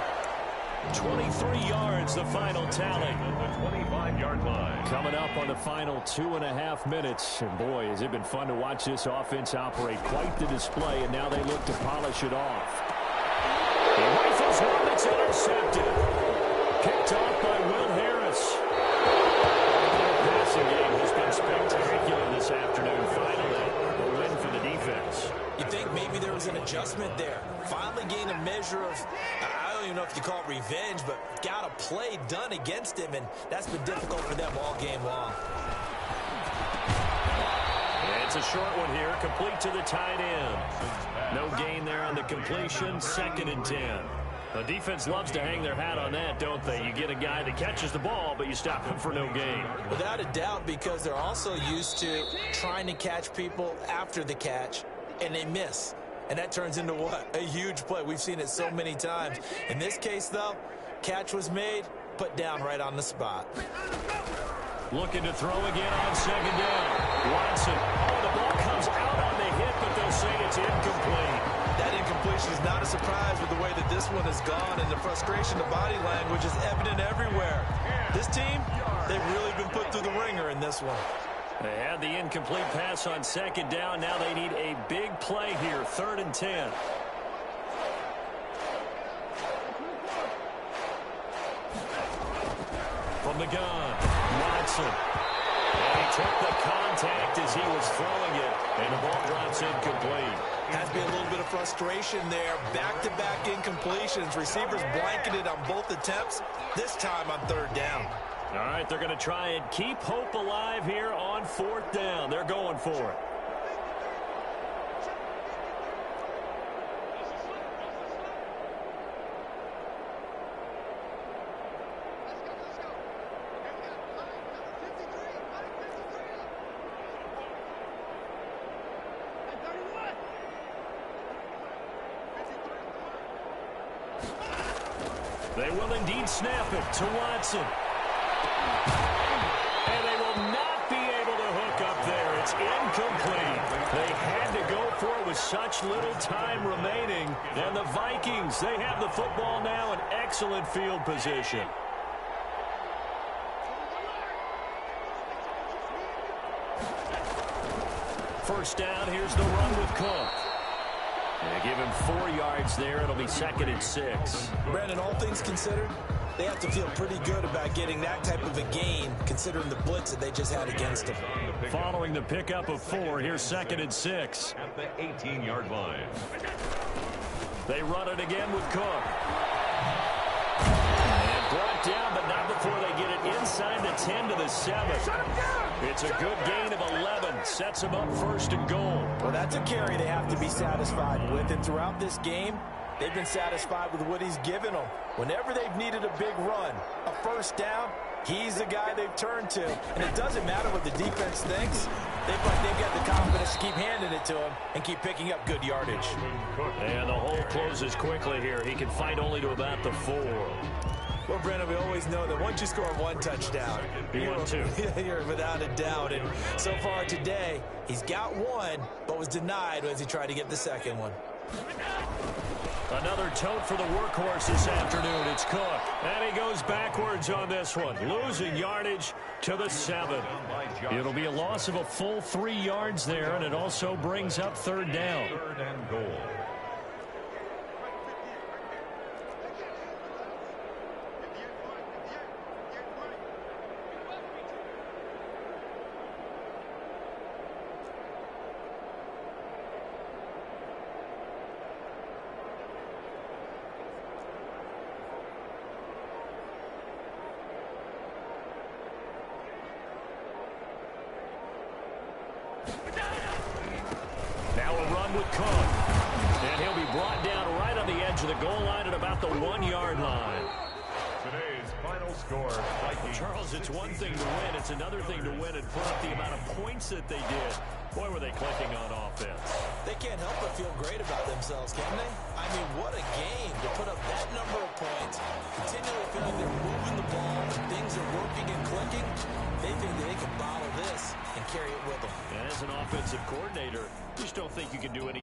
23 yards, the final tally. The 25-yard line. Coming up on the final 2.5 minutes. And boy, has it been fun to watch this offense operate. Quite the display, and now they look to polish it off. He rifles one that's intercepted. Picked off by Will Harris. The passing game has been spectacular this afternoon. Finally, a win for the defense. You think maybe there was an adjustment there. Finally gained a measure of, I don't even know if you call it revenge, but got a play done against him, and that's been difficult for them all game long. It's a short one here, complete to the tight end. No gain there on the completion, 2nd and 10. The defense loves to hang their hat on that, don't they? You get a guy that catches the ball, but you stop him for no gain. Without a doubt, because they're also used to trying to catch people after the catch, and they miss. And that turns into what? A huge play. We've seen it so many times. In this case, though, catch was made, put down right on the spot. Looking to throw again on 2nd down. Watson. Oh, the ball comes out on the hit, but they'll say it's incomplete. That incompletion is not a surprise with the way that this one has gone, and the frustration, the body language is evident everywhere. This team, they've really been put through the ringer in this one. They had the incomplete pass on 2nd down. Now they need a big play here, 3rd and 10. From the gun, Watson. And he took the contact as he was throwing it, and the ball drops incomplete. Has been a little bit of frustration there. Back-to-back incompletions. Receivers blanketed on both attempts, this time on 3rd down. All right, they're going to try and keep hope alive here on 4th down. They're going for it. They will indeed snap it to Watson. And they will not be able to hook up there. It's incomplete. They had to go for it with such little time remaining. And the Vikings, they have the football now in excellent field position. First down, here's the run with Cook. They give him 4 yards there. It'll be 2nd and 6. Brandon, all things considered, they have to feel pretty good about getting that type of a gain, considering the blitz that they just had against them. Following the pickup of 4, here's 2nd and 6. At the 18-yard line. They run it again with Cook. And brought down, but not before they get it inside the 10 to the 7. It's a good gain of 11. Sets them up 1st and goal. Well, that's a carry they have to be satisfied with. And throughout this game, they've been satisfied with what he's given them. Whenever they've needed a big run, a first down, he's the guy they've turned to. And it doesn't matter what the defense thinks. They've got the confidence to keep handing it to him and keep picking up good yardage. And the hole closes quickly here. He can fight only to about the 4. Well, Brandon, we always know that once you score 1 touchdown, you're without a doubt. And so far today, he's got 1, but was denied as he tried to get the 2nd one. Another tote for the workhorse this afternoon. It's Cook. And he goes backwards on this one, losing yardage to the 7. It'll be a loss of a full 3 yards there, and it also brings up 3rd down. 3rd and goal. Now a run with Cook. And he'll be brought down right on the edge of the goal line at about the 1-yard line. Today's final score, Vikings. Charles, it's one thing to win. It's another thing to win and put up the amount of points that they did. Boy, were they clicking on offense. They can't help but feel great about themselves, can they? I mean, what a game to put up that number of points, continually feel like they're moving the ball, and things are working and clicking. They think that they can bottle this and carry it with them. And as an offensive coordinator, you just don't think you can do any